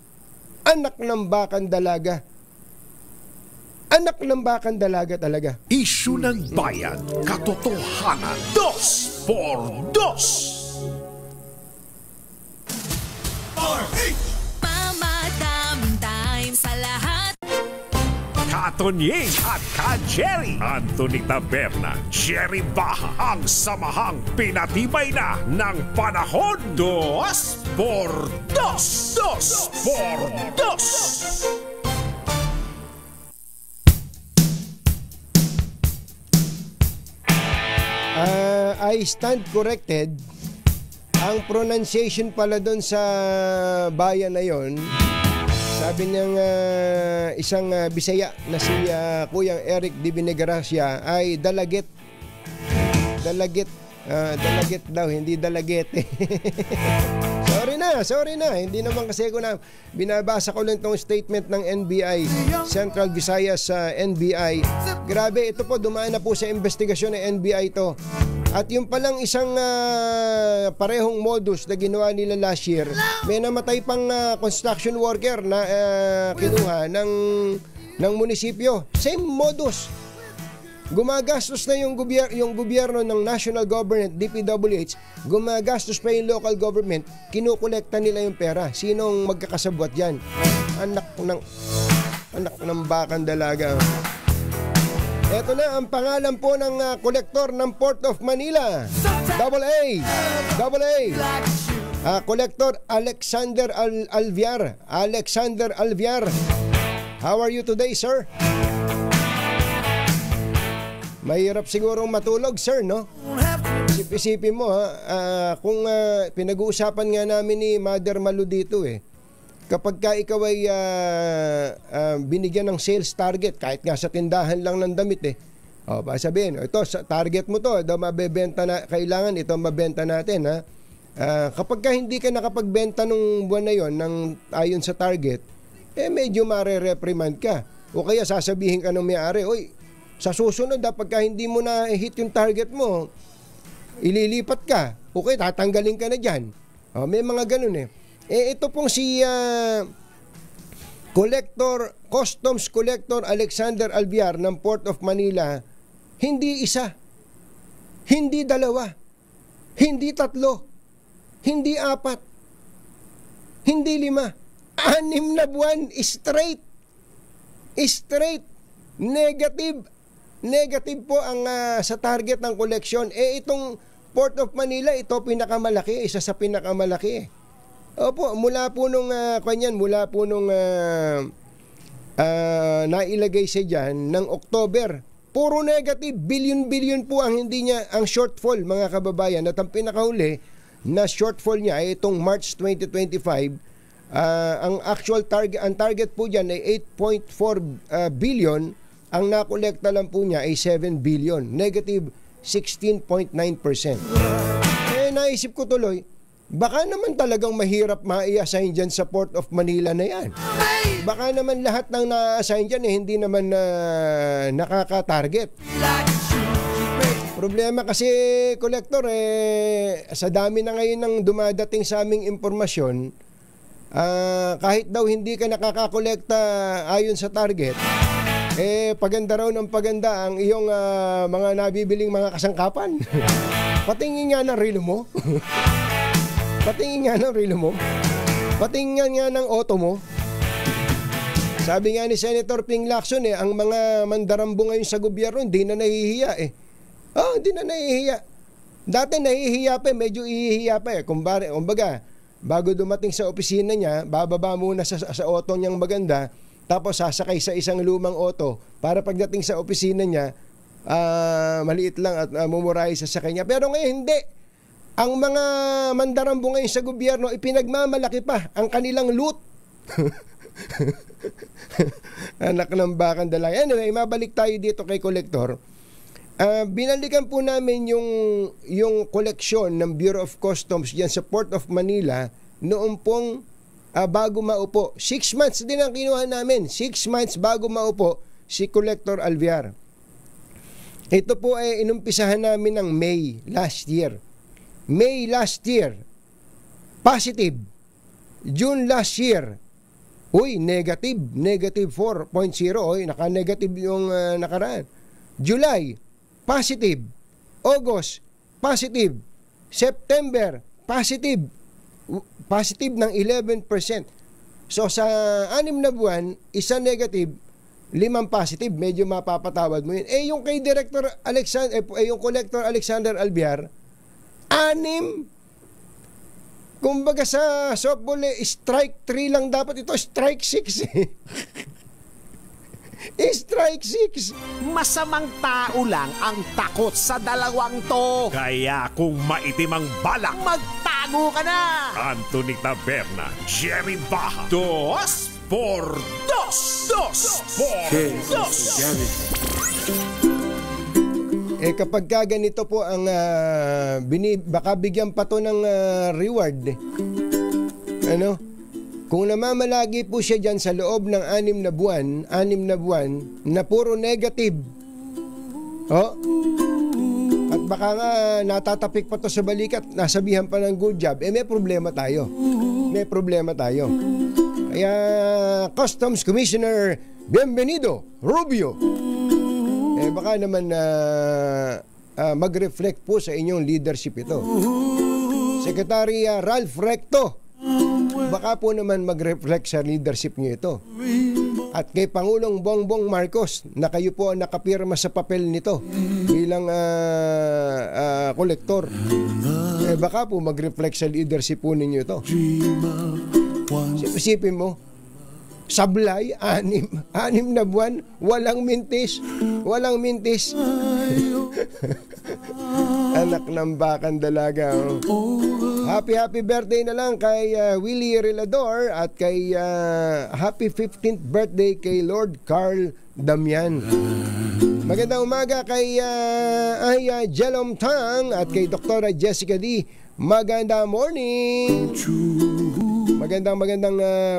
Anak ng bakang dalaga. Anak ng bakang dalaga talaga. Isyu ng bayan, katotohanan, 2x2. Mamadaming time sa lahat. Katonying at Ka-Jerry, Anthony Taberna, Jerry Baha, ang samahang pinatibay na ng panahon. 2x2. 2x2. I stand corrected. Ang pronunciation pala doon sa bayan na yon, sabi ng isang Bisaya na si Kuyang Eric Di Vinegracia ay Dalaget. Dalaget daw, hindi Dalaguete. Sorry na. Hindi naman kasi ko na binabasa ko lang itong statement ng NBI, Central Visayas NBI. Grabe, ito po, dumaan na po sa investigasyon ng NBI ito. At yung palang isang parehong modus na ginawa nila last year, may namatay pang construction worker na kinuha ng munisipyo. Same modus. Gumagastos na yung gobyerno ng national government, DPWH, gumagastos pa yung local government, kinukolekta nila yung pera. Sinong magkakasabwat dyan? Anak ng bakang dalaga. Ito na ang pangalan po ng kolektor ng Port of Manila. AA. Kolektor Alexander Alviar. How are you today, sir? Mahirap sigurong matulog, sir, no? Isipin mo, kung pinag-uusapan nga namin ni Mother Malu dito kapag ka ikaw ay binigyan ng sales target, kahit nga sa tindahan lang ng damit sabihin, ito, target mo to, ito mabebenta na, kailangan ito mabenta natin, kapag ka hindi ka nakapagbenta nung buwan na yon ayon sa target, medyo mare-reprimand ka. O kaya sasabihin ka ng may-ari, oy, sa susunod pagka hindi mo na hit yung target mo, ililipat ka. Okay, tatanggalin ka na dyan. May mga ganun ito pong si Customs Collector Alexander Albiar ng Port of Manila, hindi isa, hindi dalawa, hindi tatlo, hindi apat, hindi 5, 6 na buwan straight negative po ang sa target ng collection. Itong Port of Manila, ito pinakamalaki, isa sa pinakamalaki. Opo, mula po nung nailagay siya dyan ng October, puro negative, billion po ang ang shortfall, mga kababayan. At ang pinakahuli na shortfall niya ay itong March 2025. Ang target po diyan ay 8.4 billion, ang nakolekta lang po niya ay 7 billion, negative 16.9%. Naisip ko tuloy, baka naman talagang mahirap ma-i-assign dyan sa Port of Manila na yan. Baka naman lahat ng na-assign dyan hindi naman nakaka-target. Problema kasi, Collector, sa dami na ngayon ng dumadating sa aming impormasyon, kahit daw hindi ka nakakakolekta ayon sa target, paganda raw ng paganda ang iyong mga nabibiling mga kasangkapan. Patingin nga ng relo mo. Patingin nga ng relo mo. Patingin nga ng auto mo. Sabi nga ni Senator Ping Lacson, ang mga mandarambo ngayon sa gobyerno hindi na nahihiya hindi na nahihiya. Dati nahihiya pa, medyo ihihiya pa kumbaga, bago dumating sa opisina niya, bababa muna sa auto niyang maganda, tapos sasakay sa isang lumang auto para pagdating sa opisina niya, maliit lang at mumuray sa kanya. Pero ngayon hindi. Ang mga mandarambo ngayon sa gobyerno, ipinagmamalaki pa ang kanilang loot. Anak ng bakang dalay. Anyway, mabalik tayo dito kay Collector. Binalikan po namin yung koleksyon ng Bureau of Customs diyan sa Port of Manila noong pong bago maupo. 6 months din ang kinuha namin. 6 months bago maupo si Collector Albiar. Ito po ay inumpisahan namin ng May last year. May last year, positive. June last year, negative 4.0. Naka-negative yung nakaraan. July, positive. August, positive. September, positive. Positive ng 11%. So sa 6 na buwan, isa negative, 5 positive. Medyo mapapatawad mo yun. Yung kay Director yung Collector Alexander Albiar, 6. Kumbaga sa softball, strike 3 lang dapat. Ito, strike 6. Strike 6. Masamang tao lang ang takot sa dalawang to. Kaya kung maitim ang balak, magtago ka na. Anthony Taberna, Jerry Baja. 2 por 2. Kapag ganito po ang baka bigyan pa to ng reward. Kung namamalagi po siya dyan sa loob ng 6 na buwan na puro negative. At baka nga natatapik pa to sa balikat, nasabihan pa ng good job, may problema tayo. Kaya Customs Commissioner Bienvenido Rubio, baka naman mag-reflect po sa inyong leadership ito. Secretary Ralph Recto, baka po naman mag-reflect sa leadership niyo ito. At kay Pangulong Bongbong Marcos, na kayo po ang nakapirma sa papel nito bilang kolektor, baka po mag-reflect sa leadership po ninyo ito. Isipin mo, sablay, 6 na buwan, walang mintis. Anak ng bakang dalaga. Happy birthday na lang kay Willie Relador at kay happy 15th birthday kay Lord Carl Damian. Magandang umaga kay Aya Jelom Tang at kay Dr. Jessica D. Magandang morning. Magandang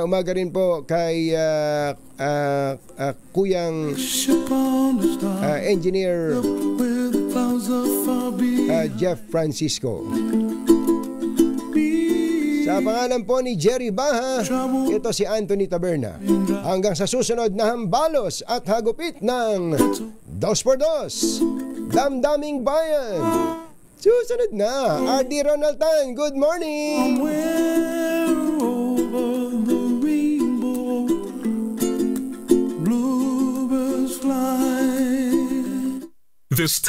umaga rin po kay Kuyang Engineer Jeff Francisco. Sa pangalan po ni Jerry Baha, ito si Anthony Taberna. Hanggang sa susunod na hambalos at hagupit ng 2x2, Damdaming Bayan. Susunod na, RD Ronald Tan, good morning! This